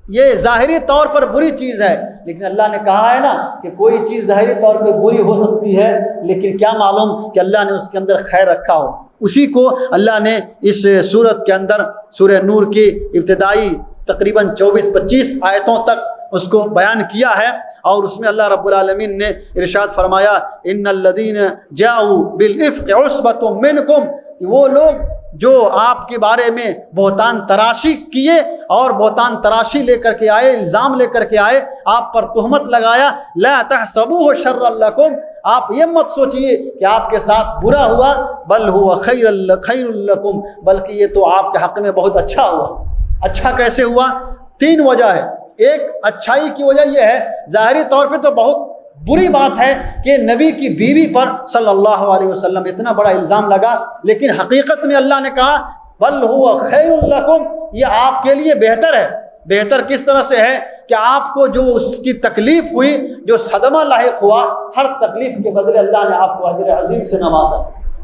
یہ ظاہری طور پر بری چیز ہے، لیکن اللہ نے کہا ہے نا کہ کوئی چیز ظاہری طور پہ بری ہو سکتی ہے، لیکن کیا معلوم کہ اللہ نے اس کے اندر خیر رکھا ہو۔ اسی کو اللہ نے اس سورت کے اندر سورہ نور کی ابتدائی تقریباً 24-25 آیتوں تک اس کو بیان کیا ہے، اور اس میں اللہ رب العالمین نے ارشاد فرمایا ان الذین جاؤوا بالافق عصبۃ منکم، وہ لوگ جو آپ کے بارے میں بہتان تراشی کیے اور بہتان تراشی لے کر کے آئے، الزام لے کر کے آئے، آپ پر تہمت لگایا، لا تحسبوه شرا لکم، آپ یہ مت سوچئے کہ آپ کے ساتھ برا ہوا، بل هو خیر لکم، بلکہ یہ تو آپ کے حق میں بہت اچھا ہوا۔ اچھا کیسے ہوا؟ 3 وجہ ہے۔ ایک اچھائی کی وجہ یہ ہے، ظاہری طور پہ تو بہت بری بات ہے کہ نبی کی بیوی پر صلی اللہ علیہ وسلم اتنا بڑا الزام لگا، لیکن حقیقت میں اللہ نے کہا بل هو خیر لکم، یہ آپ کے لیے بہتر ہے۔ بہتر کس طرح سے ہے کہ آپ کو جو اس کی تکلیف ہوئی، جو صدمہ لاحق ہوا، ہر تکلیف کے بدلے اللہ نے آپ کو اجر عظیم سے نوازا۔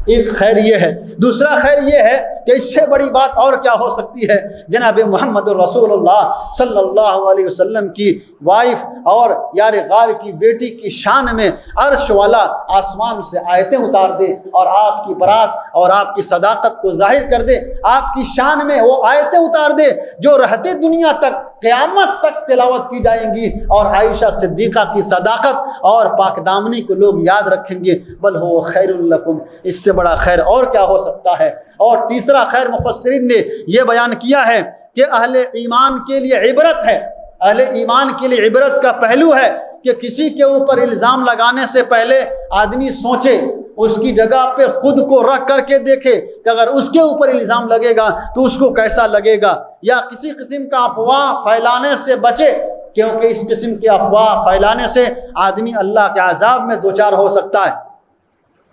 ایک خیر یہ ہے۔ دوسرا خیر یہ ہے کہ اس سے بڑی بات اور کیا ہو سکتی ہے؟ جناب محمد رسول اللہ صلی اللہ علیہ وسلم کی وائف اور یار غار کی بیٹی کی شان میں عرش والا آسمان سے آیتیں اتار دے اور آپ کی برات اور آپ کی صداقت کو ظاہر کر دے، آپ کی شان میں وہ آیتیں اتار دے جو رہتے دنیا تک قیامت تک تلاوت کی جائیں گی، اور عائشہ صدیقہ کی صداقت اور پاک دامنی کو لوگ یاد رکھیں گے۔ بل هو خیر لکم، اس سے بڑا خیر اور کیا ہو سکتا ہے؟ اور تیسرا خیر مفسرین نے یہ بیان کیا ہے کہ اہل ایمان کے لیے عبرت ہے۔ اہل ایمان کے لیے عبرت کا پہلو ہے کہ کسی کے اوپر الزام لگانے سے پہلے آدمی سوچے، اس کی جگہ پہ خود کو رکھ کر کے دیکھے کہ اگر اس کے اوپر الزام لگے گا تو اس کو کیسا لگے گا، یا کسی قسم کا افواہ پھیلانے سے بچے، کیونکہ اس قسم کی افواہ پھیلانے سے آدمی اللہ کے عذاب میں دوچار ہو سکتا ہے۔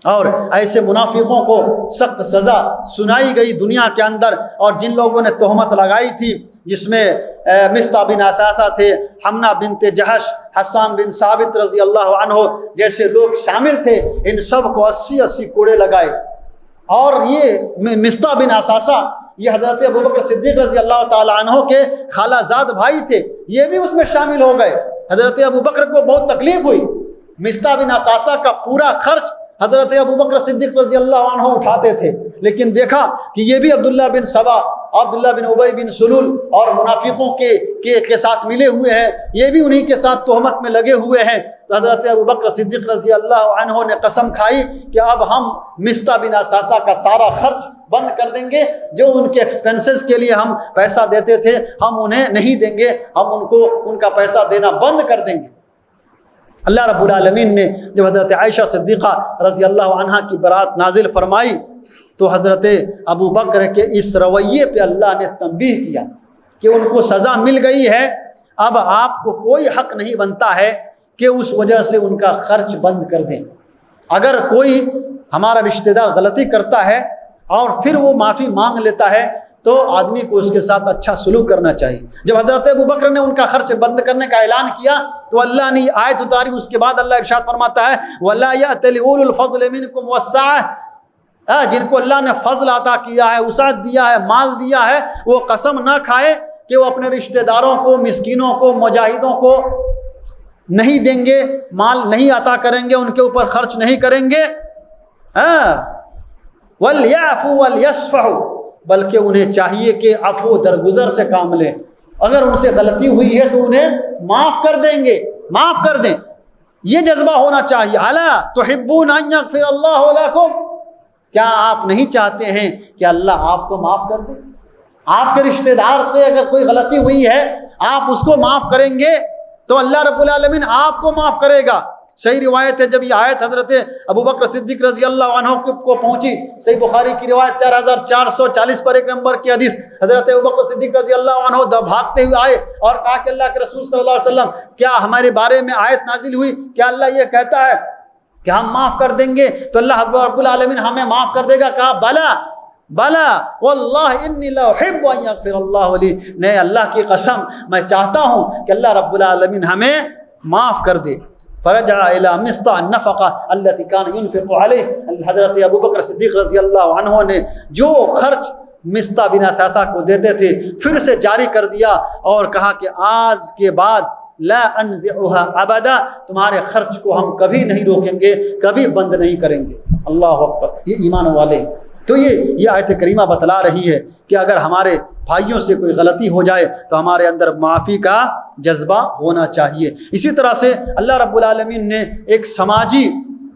اور ایسے منافقوں کو سخت سزا سنائی گئی دنیا کے اندر، اور جن لوگوں نے تہمت لگائی تھی، جس میں مصطح بن اثاثہ تھے، حمنہ بنت جہش، حسان بن ثابت رضی اللہ عنہ جیسے لوگ شامل تھے، ان سب کو 80 کوڑے لگائے۔ اور یہ مصطح بن اثاثہ یہ حضرت ابوبکر صدیق رضی اللہ تعالی عنہ کے خالہ زاد بھائی تھے، یہ بھی اس میں شامل ہو گئے۔ حضرت ابوبکر کو بہت تکلیف ہوئی۔ مصطح بن اثاثہ کا پورا خرچ حضرت ابوبکر صدیق رضی اللہ عنہ اٹھاتے تھے، لیکن دیکھا کہ یہ بھی عبداللہ بن سبا، عبداللہ بن ابی بن سلول اور منافقوں کے ساتھ ملے ہوئے ہیں، یہ بھی انہی کے ساتھ تہمت میں لگے ہوئے ہیں۔ تو حضرت ابوبکر صدیق رضی اللہ عنہ نے قسم کھائی کہ اب ہم مصطح بن اثاثہ کا سارا خرچ بند کر دیں گے، جو ان کے ایکسپنسز کے لیے ہم پیسہ دیتے تھے ہم انہیں نہیں دیں گے، ہم ان کو ان کا پیسہ دینا بند کر دیں گے۔ اللہ رب العالمین نے جب حضرت عائشہ صدیقہ رضی اللہ عنہ کی برات نازل فرمائی تو حضرت ابو بکر کے اس رویے پہ اللہ نے تنبیہ کیا کہ ان کو سزا مل گئی ہے، اب آپ کو کوئی حق نہیں بنتا ہے کہ اس وجہ سے ان کا خرچ بند کر دیں۔ اگر کوئی ہمارا رشتہ دار غلطی کرتا ہے اور پھر وہ معافی مانگ لیتا ہے تو آدمی کو اس کے ساتھ اچھا سلوک کرنا چاہیے۔ جب حضرت ابو بکر نے ان کا خرچ بند کرنے کا اعلان کیا تو اللہ نے آیت اتاری، اس کے بعد اللہ ارشاد فرماتا ہے وَلَا يَأْتَلِ أُولُو الْفَضْلِ مِنْكُمْ وَالسَّعَةِ، جن کو اللہ نے فضل عطا کیا ہے، وسعت دیا ہے، مال دیا ہے، وہ قسم نہ کھائے کہ وہ اپنے رشتہ داروں کو، مسکینوں کو، مجاہدوں کو نہیں دیں گے، مال نہیں عطا کریں گے، ان کے اوپر خرچ نہیں کریں گے۔ وَلْيَعْفُوا وَلْيَصْفَحُوا، بلکہ انہیں چاہیے کہ عفو درگزر سے کام لیں، اگر ان سے غلطی ہوئی ہے تو انہیں معاف کر دیں گے، معاف کر دیں، یہ جذبہ ہونا چاہیے۔ الا تحبون ان یغفر اللہ لکم، کیا آپ نہیں چاہتے ہیں کہ اللہ آپ کو معاف کر دے؟ آپ کے رشتہ دار سے اگر کوئی غلطی ہوئی ہے آپ اس کو معاف کریں گے تو اللہ رب العالمین آپ کو معاف کرے گا۔ صحیح روایت ہے، جب یہ آیت حضرت ابوبکر صدیق رضی اللہ عنہ کو پہنچی، صحیح بخاری کی روایت 4440 پر 1 نمبر کی حدیث، حضرت ابوبکر صدیق رضی اللہ عنہ بھاگتے ہوئے آئے اور کہا کہ اللہ کے رسول صلی اللہ علیہ وسلم کیا ہمارے بارے میں آیت نازل ہوئی؟ کیا اللہ یہ کہتا ہے کہ ہم معاف کر دیں گے تو اللہ رب العالمین ہمیں معاف کر دے گا؟ کہا بلا بلا واللہ انی لا احب ان یغفر اللہ لی، نہیں اللہ کی قسم میں چاہتا ہوں کہ اللہ رب العالمین ہمیں معاف کر دے۔ فرجع الى مصطح النفقہ التي كان ينفق عليه، حضرت ابوبکر صدیق رضی اللہ عنہ نے جو خرچ مصطح بن اثاثہ کو دیتے تھے پھر سے جاری کر دیا اور کہا کہ آج کے بعد لا انزعها ابدا، تمہارے خرچ کو ہم کبھی نہیں روکیں گے، کبھی بند نہیں کریں گے۔ اللہ اکبر، یہ ایمان والے۔ تو یہ آیت کریمہ بتلا رہی ہے کہ اگر ہمارے بھائیوں سے کوئی غلطی ہو جائے تو ہمارے اندر معافی کا جذبہ ہونا چاہیے۔ اسی طرح سے اللہ رب العالمین نے ایک سماجی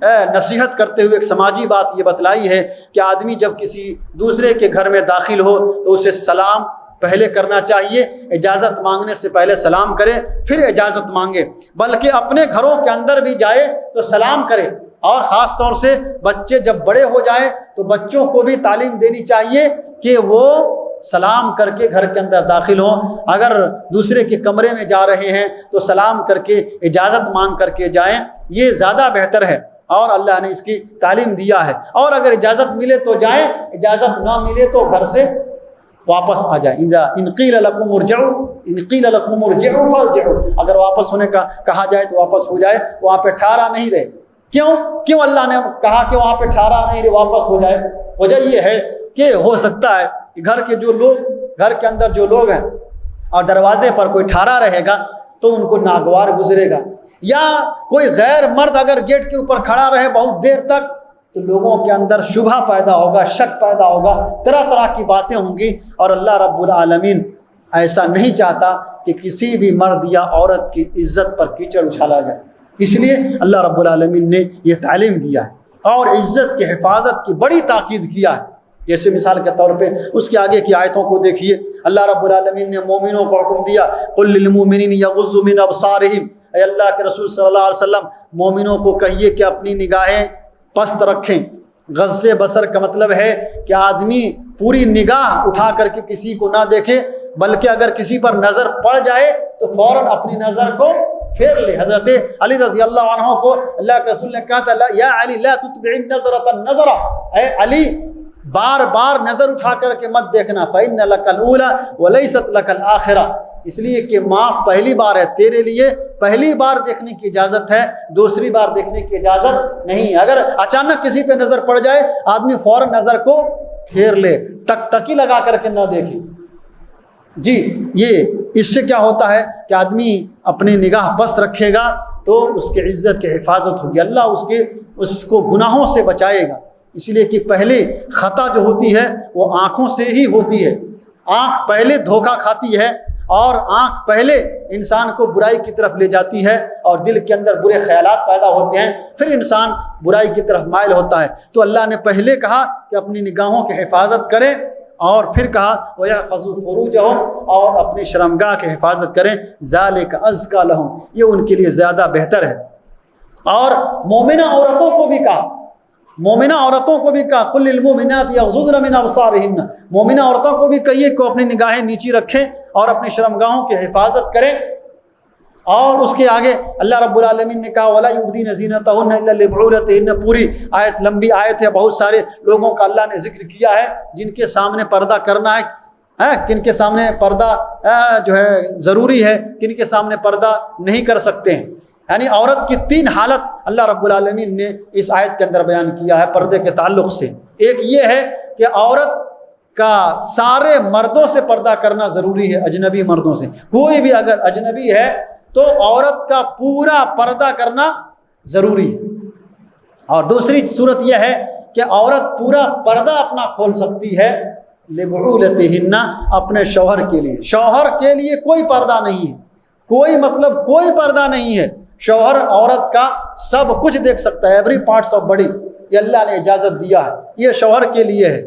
نصیحت کرتے ہوئے ایک سماجی بات یہ بتلائی ہے کہ آدمی جب کسی دوسرے کے گھر میں داخل ہو تو اسے سلام پہلے کرنا چاہیے، اجازت مانگنے سے پہلے سلام کرے پھر اجازت مانگے، بلکہ اپنے گھروں کے اندر بھی جائے تو سلام کرے۔ اور خاص طور سے بچے جب بڑے ہو جائیں تو بچوں کو بھی تعلیم دینی چاہیے کہ وہ سلام کر کے گھر کے اندر داخل ہوں۔ اگر دوسرے کے کمرے میں جا رہے ہیں تو سلام کر کے اجازت مانگ کر کے جائیں، یہ زیادہ بہتر ہے اور اللہ نے اس کی تعلیم دیا ہے۔ اور اگر اجازت ملے تو جائیں، اجازت نہ ملے تو گھر سے واپس آ جائیں۔ ان قیل لکم ارجعوا فارجعوا، اگر واپس ہونے کا کہا جائے تو واپس ہو جائے، وہاں پہ ٹھہرا نہیں رہے۔ کیوں اللہ نے کہا کہ وہاں پہ ٹھہرا نہیں رہے، واپس ہو جائے؟ وجہ یہ ہے کہ ہو سکتا ہے کہ گھر کے اندر جو لوگ ہیں اور دروازے پر کوئی ٹھہرا رہے گا تو ان کو ناگوار گزرے گا، یا کوئی غیر مرد اگر گیٹ کے اوپر کھڑا رہے بہت دیر تک تو لوگوں کے اندر شبہ پیدا ہوگا، شک پیدا ہوگا، طرح طرح کی باتیں ہوں گی، اور اللہ رب العالمین ایسا نہیں چاہتا کہ کسی بھی مرد یا عورت کی عزت پر کیچڑ اچھالا جائے۔ اس لیے اللہ رب العالمین نے یہ تعلیم دیا ہے اور عزت کی حفاظت کی بڑی تاکید کیا ہے۔ جیسے مثال کے طور پہ اس کے آگے کی آیتوں کو دیکھیے، اللہ رب العالمین نے مومنوں کو حکم دیا، قل للمؤمنین یغضوا من ابصارہم، اے اللہ کے رسول صلی اللہ علیہ وسلم مومنوں کو کہیے کہ اپنی نگاہیں پست رکھیں۔ غض بصر کا مطلب ہے کہ آدمی پوری نگاہ اٹھا کر کے کسی کو نہ دیکھے، بلکہ اگر کسی پر نظر پڑ جائے تو فوراً اپنی نظر کو پھیر لے۔ حضرت علی رضی اللہ عنہ کو اللہ کے رسول نے کہا تھا، یا علی لا تتبع النظرۃ النظرہ، اے علی بار بار نظر اٹھا کر کے مت دیکھنا، فإن لک الأولى وليست لک الآخرہ، اس لیے کہ معاف پہلی بار ہے، تیرے لیے پہلی بار دیکھنے کی اجازت ہے، دوسری بار دیکھنے کی اجازت نہیں۔ اگر اچانک کسی پہ نظر پڑ جائے آدمی فوراً نظر کو پھیر لے، ٹکی لگا کر کے نہ دیکھے۔ جی، یہ اس سے کیا ہوتا ہے کہ آدمی اپنی نگاہ پست رکھے گا تو اس کی عزت کی حفاظت ہوگی، اللہ اس کو گناہوں سے بچائے گا۔ اس لیے کہ پہلے خطا جو ہوتی ہے وہ آنکھوں سے ہی ہوتی ہے، آنکھ پہلے دھوکہ کھاتی ہے اور آنکھ پہلے انسان کو برائی کی طرف لے جاتی ہے اور دل کے اندر برے خیالات پیدا ہوتے ہیں، پھر انسان برائی کی طرف مائل ہوتا ہے۔ تو اللہ نے پہلے کہا کہ اپنی نگاہوں کی حفاظت کریں، اور پھر کہا وَيَحْفَظُوا فُرُوجَهُمْ، اور اپنی شرمگاہ کی حفاظت کریں، ذَلِكَ أَزْكَىٰ لَهُمْ، یہ ان کے لیے زیادہ بہتر ہے۔ اور مومنہ عورتوں کو بھی کہا، قُلْ لِلْمُؤْمِنَاتِ يَغْضُضْنَ مِنْ أَبْصَارِهِنَّ، مومنہ عورتوں کو بھی کہیے کہ اپنی نگاہیں نیچی رکھیں اور اپنی شرمگاہوں کی حفاظت کریں۔ اور اس کے آگے اللہ رب العالمین نے کہا وَلَا يُبْدِينَ زِينَتَهُنَّ إِلَّا لِبُعُولَتِهِنَّ، پوری آیت لمبی آیت ہے، بہت سارے لوگوں کا اللہ نے ذکر کیا ہے جن کے سامنے پردہ کرنا ہے، کن کے سامنے پردہ جو ہے ضروری ہے، کن کے سامنے پردہ نہیں کر سکتے ہیں۔ یعنی عورت کی 3 حالت اللہ رب العالمین نے اس آیت کے اندر بیان کیا ہے پردے کے تعلق سے۔ ایک یہ ہے کہ عورت کا سارے مردوں سے پردہ کرنا ضروری ہے، اجنبی مردوں سے، کوئی بھی اگر اجنبی ہے تو عورت کا پورا پردہ کرنا ضروری ہے۔ اور دوسری صورت یہ ہے کہ عورت پورا پردہ اپنا کھول سکتی ہے لبعولتہن، اپنے شوہر کے لیے۔ شوہر کے لیے کوئی پردہ نہیں ہے، کوئی پردہ نہیں ہے، شوہر عورت کا سب کچھ دیکھ سکتا ہے، ایوری پارٹس آف باڈی، یہ اللہ نے اجازت دیا ہے، یہ شوہر کے لیے ہے۔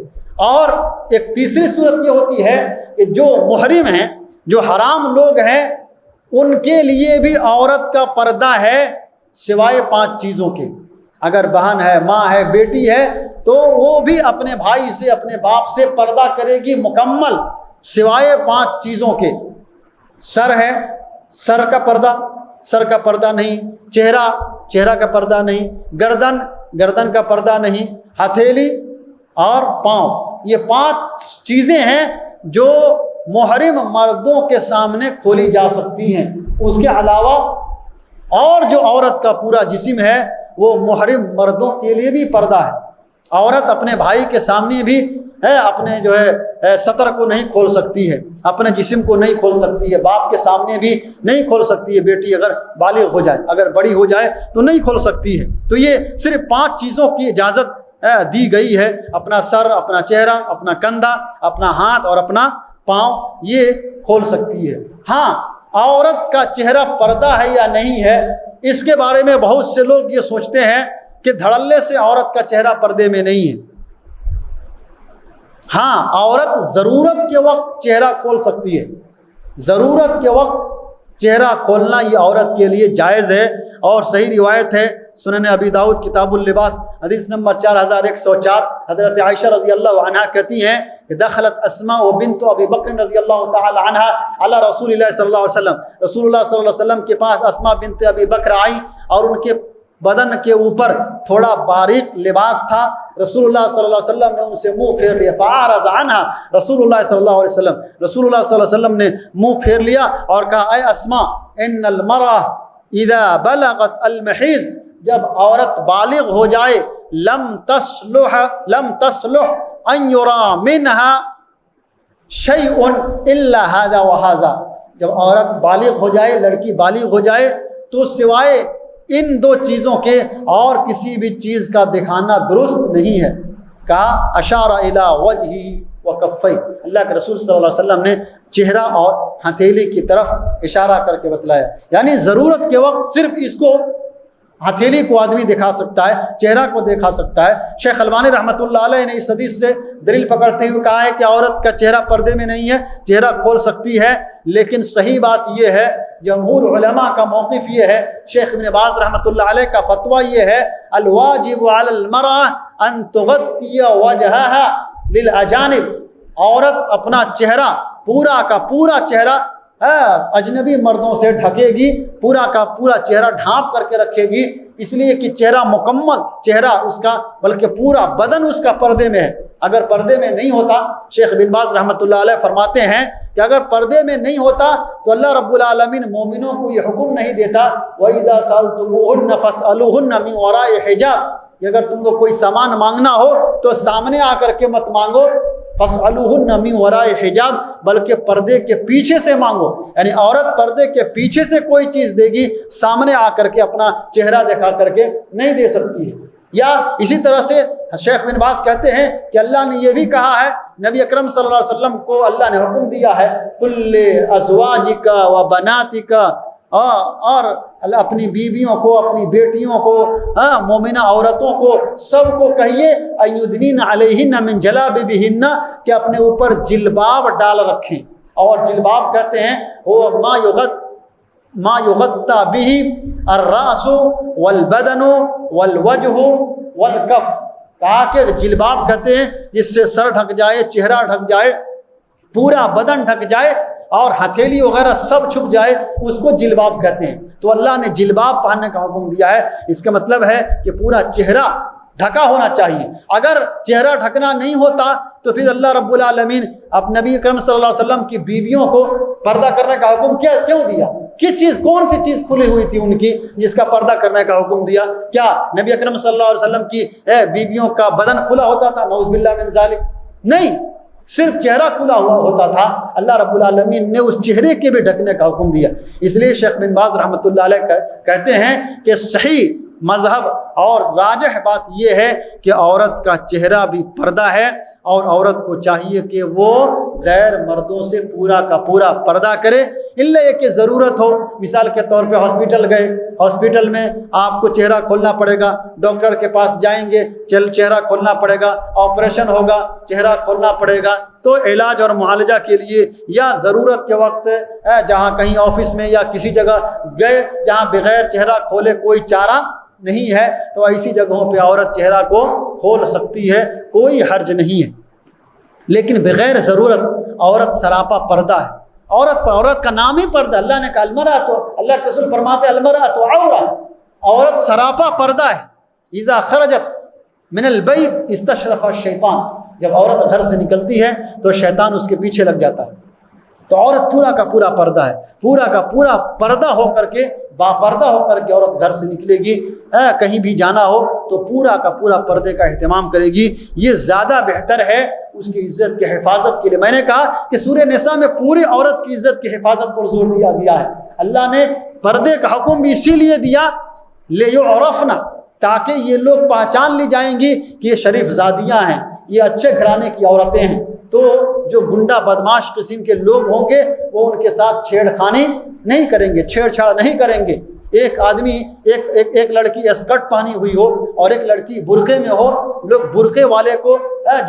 اور ایک تیسری صورت یہ ہوتی ہے کہ جو محرم ہیں، جو حرام لوگ ہیں، ان کے لیے بھی عورت کا پردہ ہے سوائے 5 چیزوں کے۔ اگر بہن ہے، ماں ہے، بیٹی ہے تو وہ بھی اپنے بھائی سے، اپنے باپ سے پردہ کرے گی مکمل، سوائے 5 چیزوں کے۔ سر ہے، سر کا پردہ نہیں، چہرہ کا پردہ نہیں، گردن کا پردہ نہیں، ہتھیلی اور پاؤں، یہ 5 چیزیں ہیں جو محرم مردوں کے سامنے کھولی جا سکتی ہیں۔ اس کے علاوہ اور جو عورت کا پورا جسم ہے وہ محرم مردوں کے لیے بھی پردہ ہے۔ عورت اپنے بھائی کے سامنے بھی اپنے جو ہے سطر کو نہیں کھول سکتی ہے، اپنے جسم کو نہیں کھول سکتی ہے، باپ کے سامنے بھی نہیں کھول سکتی ہے، بیٹی اگر بالغ ہو جائے، اگر بڑی ہو جائے تو نہیں کھول سکتی ہے۔ تو یہ صرف 5 چیزوں کی اجازت دی گئی ہے، اپنا سر، اپنا چہرہ، اپنا کندھا، اپنا ہاتھ اور اپنا پاؤں، یہ کھول سکتی ہے۔ ہاں، عورت کا چہرہ پردہ ہے یا نہیں ہے، اس کے بارے میں بہت سے لوگ یہ سوچتے ہیں کہ دھڑلے سے عورت کا چہرہ پردے میں نہیں ہے۔ ہاں، عورت ضرورت کے وقت چہرہ کھول سکتی ہے، ضرورت کے وقت چہرہ کھولنا یہ عورت کے لیے جائز ہے، اور صحیح روایت ہے سنن ابی داؤد کتاب اللباس حدیث نمبر 4104، حضرت عائشہ رضی اللہ عنہا کہتی ہیں کہ دخلت اسماء بنت ابی بکر رضی اللہ تعالی عنہا علی رسول اللہ صلی اللہ علیہ وسلم، رسول اللہ صلی اللہ علیہ وسلم کے پاس اسماء بنت ابی بکر آئی اور ان کے بدن کے اوپر تھوڑا باریک لباس تھا۔ رسول اللہ صلی اللہ علیہ وسلم نے ان سے منہ پھیر لیا، فعرض عنہا رسول اللہ صلی اللہ علیہ وسلم، رسول اللہ صلی اللہ علیہ وسلم نے منہ پھیر لیا اور کہا اے اسماء ان المرأة اذا بلغت المحیض، جب عورت بالغ ہو جائے لم تصلح ان یرا منها شیء الا هذا وهذا، جب عورت بالغ ہو جائے، لڑکی بالغ ہو جائے تو سوائے ان دو چیزوں کے اور کسی بھی چیز کا دکھانا درست نہیں ہے۔ کہا اشار الی وجہہ وکفیہ، اللہ کے رسول صلی اللہ علیہ وسلم نے چہرہ اور ہتھیلی کی طرف اشارہ کر کے بتلایا، یعنی ضرورت کے وقت صرف اس کو ہتھیلی کو آدمی دکھا سکتا ہے، چہرہ کو دکھا سکتا ہے۔ شیخ البانی رحمۃ اللہ علیہ نے اس حدیث سے دلیل پکڑتے ہوئے کہا ہے کہ عورت کا چہرہ پردے میں نہیں ہے، چہرہ کھول سکتی ہے، لیکن صحیح بات یہ ہے، جمہور علماء کا موقف یہ ہے، شیخ ابن باز رحمۃ اللہ علیہ کا فتویٰ یہ ہے الواجب علی المرأة ان تغطی وجہها للاجانب، عورت اپنا چہرہ پورا کا پورا چہرہ اجنبی مردوں سے ڈھکے گی، پورا کا پورا چہرہ ڈھانپ کر کے رکھے گی، اس لیے کہ چہرہ مکمل چہرہ اس کا بلکہ پورا بدن اس کا پردے میں ہے۔ اگر پردے میں نہیں ہوتا، شیخ بن باز رحمۃ اللہ علیہ فرماتے ہیں کہ اگر پردے میں نہیں ہوتا تو اللہ رب العالمین مومنوں کو یہ حکم نہیں دیتا وَإِذَا سَأَلْتُمُوهُنَّ فَاسْأَلُوهُنَّ مِنْ وَرَاءِ حِجَابٍ، کہ اگر تم کو کوئی سامان مانگنا ہو تو سامنے آ کر کے مت مانگو، فَاسْأَلُوهُنَّ مِنْ وَرَاءِ حِجَابٍ، بلکہ پردے کے پیچھے سے مانگو، یعنی عورت پردے کے پیچھے سے کوئی چیز دے گی، سامنے آ کر کے اپنا چہرہ دکھا کر کے نہیں دے سکتی ہے۔ یا اسی طرح سے شیخ بن باز کہتے ہیں کہ اللہ نے یہ بھی کہا ہے، نبی اکرم صلی اللہ علیہ وسلم کو اللہ نے حکم دیا ہے کل ازواجک و بناتک، اور اللہ اپنی بیویوں کو، اپنی بیٹیوں کو، مومنہ عورتوں کو سب کو کہیے ایدنین علیہن من جلابیبہن، کہ اپنے اوپر جلباب ڈال رکھیں، اور جلباب کہتے ہیں وہ ما یغطی بہ الراس والبدن والوجہ والکف، کہا کہ جلباب کہتے ہیں جس سے سر ڈھک جائے، چہرہ ڈھک جائے، پورا بدن ڈھک جائے اور ہتھیلی وغیرہ سب چھپ جائے، اس کو جلباب کہتے ہیں۔ تو اللہ نے جلباب پہننے کا حکم دیا ہے، اس کا مطلب ہے کہ پورا چہرہ ڈھکا ہونا چاہیے۔ اگر چہرہ ڈھکنا نہیں ہوتا تو پھر اللہ رب العالمین اب نبی اکرم صلی اللہ علیہ وسلم کی بیویوں کو پردہ کرنے کا حکم کیوں دیا؟ کس چیز، کون سی چیز کھلی ہوئی تھی ان کی جس کا پردہ کرنے کا حکم دیا؟ کیا نبی اکرم صلی اللہ علیہ وسلم کی بیویوں کا بدن کھلا ہوتا تھا؟ نعوذ باللہ من ذالک، نہیں، صرف چہرہ کھلا ہوا ہوتا تھا۔ اللہ رب العالمین نے اس چہرے کے بھی ڈھکنے کا حکم دیا۔ اس لیے شیخ بن باز رحمۃ اللہ علیہ کہتے ہیں کہ صحیح مذہب اور راجح بات یہ ہے کہ عورت کا چہرہ بھی پردہ ہے، اور عورت کو چاہیے کہ وہ غیر مردوں سے پورا کا پورا پردہ کرے، الا یہ کہ ضرورت ہو۔ مثال کے طور پہ ہاسپٹل گئے، ہاسپٹل میں آپ کو چہرہ کھولنا پڑے گا، ڈاکٹر کے پاس جائیں گے چہرہ کھولنا پڑے گا، آپریشن ہوگا چہرہ کھولنا پڑے گا، تو علاج اور معالجہ کے لیے یا ضرورت کے وقت جہاں کہیں آفس میں یا کسی جگہ گئے جہاں بغیر چہرہ کھولے کوئی چارہ نہیں ہے، تو ایسی جگہوں پہ عورت چہرہ کو کھول سکتی ہے، کوئی حرج نہیں ہے۔ لیکن بغیر ضرورت عورت سراپا پردہ ہے، عورت کا نام ہی پردہ، اللہ نے کہا المرأۃ، اللہ کے رسول فرماتے المرأۃ عورہ، عورت سراپا پردہ ہے۔ اذا خرجت من البیت استشرف الشیطان، جب عورت گھر سے نکلتی ہے تو شیطان اس کے پیچھے لگ جاتا ہے۔ تو عورت پورا کا پورا پردہ ہے، پورا کا پورا پردہ ہو کر کے، باپردہ ہو کر کے عورت گھر سے نکلے گی، کہیں بھی جانا ہو تو پورا کا پورا پردے کا اہتمام کرے گی، یہ زیادہ بہتر ہے اس کی عزت کی حفاظت کے لیے۔ میں نے کہا کہ سورہ نساء میں پوری عورت کی عزت کی حفاظت پر زور دیا گیا ہے۔ اللہ نے پردے کا حکم بھی اسی لیے دیا لیعرفن، تاکہ یہ لوگ پہچان لی جائیں گی کہ یہ شریف زادیاں ہیں، یہ اچھے گھرانے کی عورتیں ہیں۔ تو جو گنڈا بدماش قسم کے لوگ ہوں گے وہ ان کے ساتھ چھیڑ خانی نہیں کریں گے، چھیڑ چھاڑ نہیں کریں گے، ایک آدمی ایک لڑکی اسکرٹ پہنی ہوئی ہو اور ایک لڑکی برقعے میں ہو، لوگ برقعے والے کو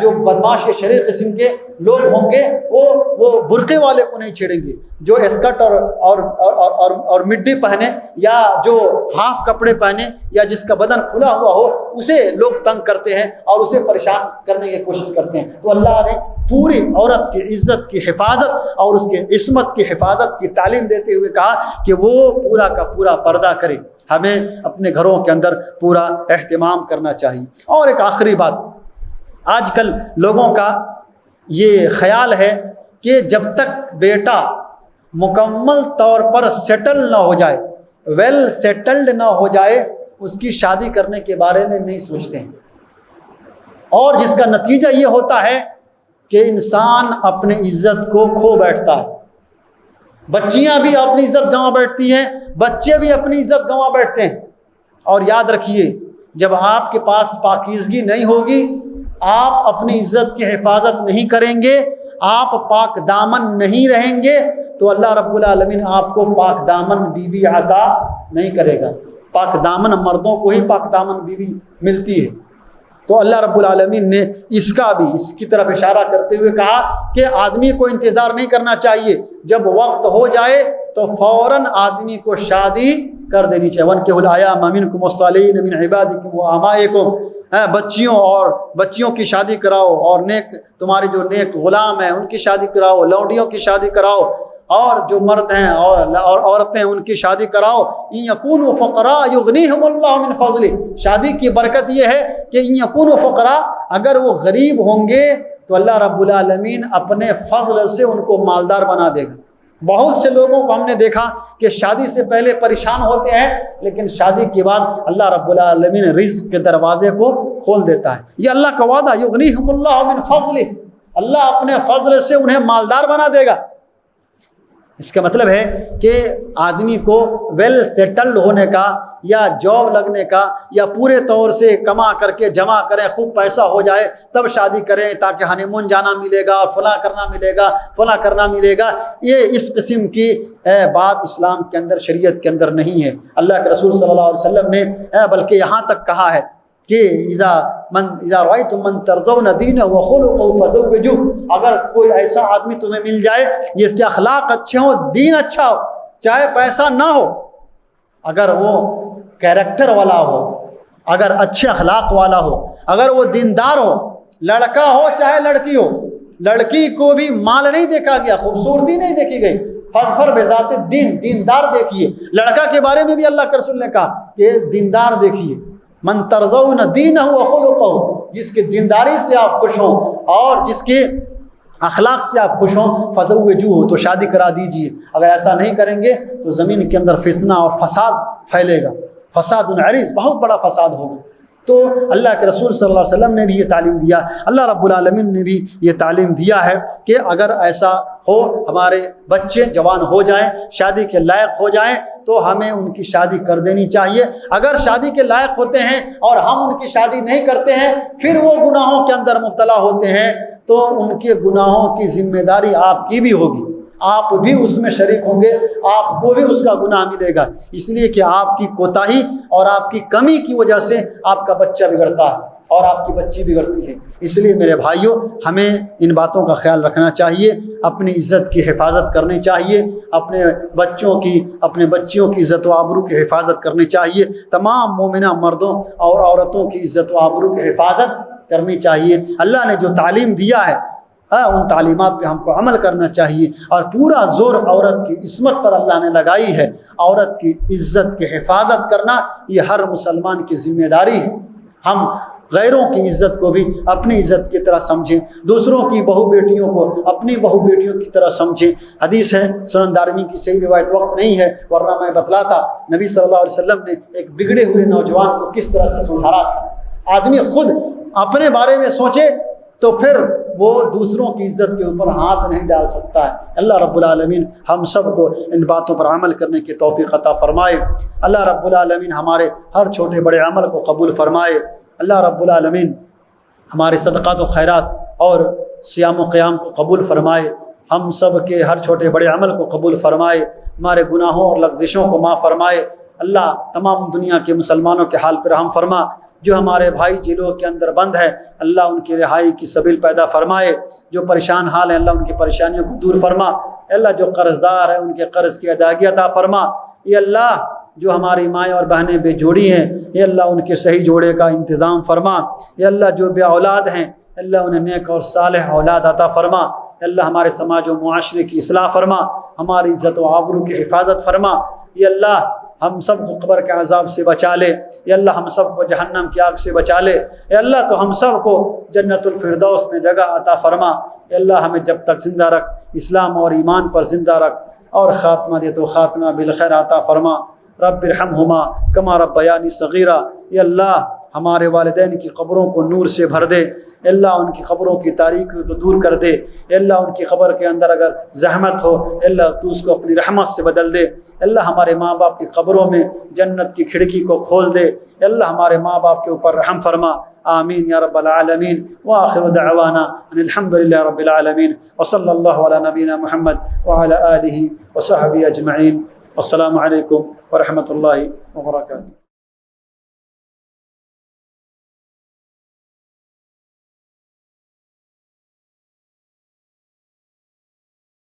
جو بدماش شریر قسم کے لوگ ہوں گے وہ برقعے والے کو نہیں چھیڑیں گے، جو اسکرٹ اور مڈی پہنے یا جو ہاف کپڑے پہنے یا جس کا بدن کھلا ہوا ہو اسے لوگ تنگ کرتے ہیں اور اسے پریشان کرنے کی کوشش کرتے ہیں۔ تو اللہ نے پوری عورت کی عزت کی حفاظت اور اس کے عصمت کی حفاظت کی تعلیم دیتے ہوئے کہا کہ وہ پورا کا پورا پردہ کرے۔ ہمیں اپنے گھروں کے اندر پورا اہتمام کرنا چاہیے۔ اور ایک آخری بات، آج کل لوگوں کا یہ خیال ہے کہ جب تک بیٹا مکمل طور پر سیٹل نہ ہو جائے، ویل سیٹلڈ نہ ہو جائے، اس کی شادی کرنے کے بارے میں نہیں سوچتے ہیں، اور جس کا نتیجہ یہ ہوتا ہے کہ انسان اپنی عزت کو کھو بیٹھتا ہے۔ بچیاں بھی اپنی عزت گنوا بیٹھتی ہیں، بچے بھی اپنی عزت گنوا بیٹھتے ہیں۔ اور یاد رکھیے، جب آپ کے پاس پاکیزگی نہیں ہوگی، آپ اپنی عزت کی حفاظت نہیں کریں گے، آپ پاک دامن نہیں رہیں گے، تو اللہ رب العالمین آپ کو پاک دامن بیوی عطا نہیں کرے گا۔ پاک دامن مردوں کو ہی پاک دامن بیوی ملتی ہے۔ تو اللہ رب العالمین نے اس کی طرف اشارہ کرتے ہوئے کہا کہ آدمی کو انتظار نہیں کرنا چاہیے، جب وقت ہو جائے تو فوراً آدمی کو شادی کر دینی چاہیے۔ وَانكِحُوا الْأَيَامَ مِنكُمْ وَالصَّالِحِينَ مِنْ عِبَادِكُمْ وَأَمَائِكُمْ، بچیوں کی شادی کراؤ، اور تمہارے جو نیک غلام ہیں ان کی شادی کراؤ، لونڈیوں کی شادی کراؤ، اور جو مرد ہیں اور عورتیں ان کی شادی کراؤ۔ ان یکونوا فقراء یغنیہم اللہ من فضلہ، شادی کی برکت یہ ہے کہ ان یکونوا فقراء، اگر وہ غریب ہوں گے تو اللہ رب العالمین اپنے فضل سے ان کو مالدار بنا دے گا۔ بہت سے لوگوں کو ہم نے دیکھا کہ شادی سے پہلے پریشان ہوتے ہیں، لیکن شادی کے بعد اللہ رب العالمین رزق کے دروازے کو کھول دیتا ہے۔ یہ اللہ کا وعدہ، یغنیہم اللہ من فضلہ، اللہ اپنے فضل سے انہیں مالدار بنا دے گا۔ اس کا مطلب ہے کہ آدمی کو ویل سیٹلڈ ہونے کا یا جاب لگنے کا یا پورے طور سے کما کر کے جمع کریں، خوب پیسہ ہو جائے تب شادی کریں، تاکہ ہنی مون جانا ملے گا اور فلاں کرنا ملے گا، فلاں کرنا ملے گا۔ یہ اس قسم کی بات اسلام کے اندر، شریعت کے اندر نہیں ہے۔ اللہ کے رسول صلی اللہ علیہ وسلم نے بلکہ یہاں تک کہا ہے کہ اذا رأيتم من ترضون دینہ وخلقہ فزوجوہ، اگر کوئی ایسا آدمی تمہیں مل جائے جس کے اخلاق اچھے ہوں، دین اچھا ہو، چاہے پیسہ نہ ہو، اگر وہ کیریکٹر والا ہو، اگر اچھے اخلاق والا ہو، اگر وہ دیندار ہو، لڑکا ہو چاہے لڑکی ہو، لڑکی کو بھی مال نہیں دیکھا گیا، خوبصورتی نہیں دیکھی گئی، فاظفر بذات الدین، دیندار دیکھیے۔ لڑکا کے بارے میں بھی اللہ کے رسول نے کہا کہ دیندار دیکھیے، من ترضون دینہ وخلقہ، جس کی دینداری سے آپ خوش ہوں اور جس کے اخلاق سے آپ خوش ہوں، فزوجوہ، تو شادی کرا دیجئے۔ اگر ایسا نہیں کریں گے تو زمین کے اندر فتنہ اور فساد پھیلے گا، فساد عریض، بہت بڑا فساد ہوگا۔ تو اللہ کے رسول صلی اللہ علیہ وسلم نے بھی یہ تعلیم دیا، اللہ رب العالمین نے بھی یہ تعلیم دیا ہے کہ اگر ایسا ہو، ہمارے بچے جوان ہو جائیں، شادی کے لائق ہو جائیں، تو ہمیں ان کی شادی کر دینی چاہیے۔ اگر شادی کے لائق ہوتے ہیں اور ہم ان کی شادی نہیں کرتے ہیں، پھر وہ گناہوں کے اندر مبتلا ہوتے ہیں، تو ان کے گناہوں کی ذمہ داری آپ کی بھی ہوگی، آپ بھی اس میں شریک ہوں گے، آپ کو بھی اس کا گناہ ملے گا، اس لیے کہ آپ کی کوتاہی اور آپ کی کمی کی وجہ سے آپ کا بچہ بگڑتا ہے اور آپ کی بچی بگڑتی ہے۔ اس لیے میرے بھائیوں، ہمیں ان باتوں کا خیال رکھنا چاہیے، اپنی عزت کی حفاظت کرنی چاہیے، اپنے بچیوں کی عزت و آبرو کی حفاظت کرنی چاہیے، تمام مومنہ مردوں اور عورتوں کی عزت و آبرو کی حفاظت کرنی چاہیے۔ اللہ نے جو تعلیم دیا ہے ان تعلیمات پہ ہم کو عمل کرنا چاہیے، اور پورا زور عورت کی عصمت پر اللہ نے لگائی ہے۔ عورت کی عزت کی حفاظت کرنا یہ ہر مسلمان کی ذمہ داری ہے۔ ہم غیروں کی عزت کو بھی اپنی عزت کی طرح سمجھیں، دوسروں کی بہو بیٹیوں کو اپنی بہو بیٹیوں کی طرح سمجھیں۔ حدیث ہے سنن دارمی کی، صحیح روایت، وقت نہیں ہے ورنہ میں بتلاتا، نبی صلی اللہ علیہ وسلم نے ایک بگڑے ہوئے نوجوان کو کس طرح سے سدھارا تھا۔ آدمی خود اپنے بارے میں سوچے تو پھر وہ دوسروں کی عزت کے اوپر ہاتھ نہیں ڈال سکتا ہے۔ اللہ رب العالمین ہم سب کو ان باتوں پر عمل کرنے کی توفیق عطا فرمائے۔ اللہ رب العالمین ہمارے ہر چھوٹے بڑے عمل کو قبول فرمائے۔ اللہ رب العالمین ہمارے صدقات و خیرات اور صیام و قیام کو قبول فرمائے، ہم سب کے ہر چھوٹے بڑے عمل کو قبول فرمائے، ہمارے گناہوں اور لغزشوں کو معاف فرمائے۔ اللہ تمام دنیا کے مسلمانوں کے حال پر رحم فرما۔ جو ہمارے بھائی جیلوں کے اندر بند ہے اللہ ان کی رہائی کی سبیل پیدا فرمائے۔ جو پریشان حال ہیں اللہ ان کی پریشانیوں کو دور فرما۔ اے اللہ جو قرض دار ہیں ان کے قرض کی ادائیگی عطا فرما۔ اے اللہ جو ہماری مائیں اور بہنیں بے جوڑی ہیں اے اللہ ان کے صحیح جوڑے کا انتظام فرما۔ اے اللہ جو بے اولاد ہیں اللہ انہیں نیک اور صالح اولاد عطا فرما۔ اے اللہ ہمارے سماج و معاشرے کی اصلاح فرما، ہماری عزت و آبرو کی حفاظت فرما۔ اے اللہ ہم سب کو قبر کے عذاب سے بچا لے۔ اے اللہ ہم سب کو جہنم کی آگ سے بچا لے۔ اے اللہ تو ہم سب کو جنت الفردوس میں جگہ عطا فرما۔ اے اللہ ہمیں جب تک زندہ رکھ، اسلام اور ایمان پر زندہ رکھ، اور خاتمہ دے تو خاتمہ بالخیر عطا فرما۔ رب ارحمہما کما ربیانی صغیرہ۔ اے اللہ ہمارے والدین کی قبروں کو نور سے بھر دے۔ اے اللہ ان کی قبروں کی تاریکی کو دور کر دے۔ اے اللہ ان کی قبر کے اندر اگر زحمت ہو اے اللہ تو اس کو اپنی رحمت سے بدل دے۔ اے اللہ ہمارے ماں باپ کی قبروں میں جنت کی کھڑکی کو کھول دے۔ اے اللہ ہمارے ماں باپ کے اوپر رحم فرما۔ آمین یا رب العالمین۔ وآخر دعوانا ان الحمد للہ رب العالمین، وصلی اللہ علی نبینا محمد وعلی آلہ وصحبہ اجمعین۔ السلام علیکم ورحمۃ اللہ وبرکاتہ۔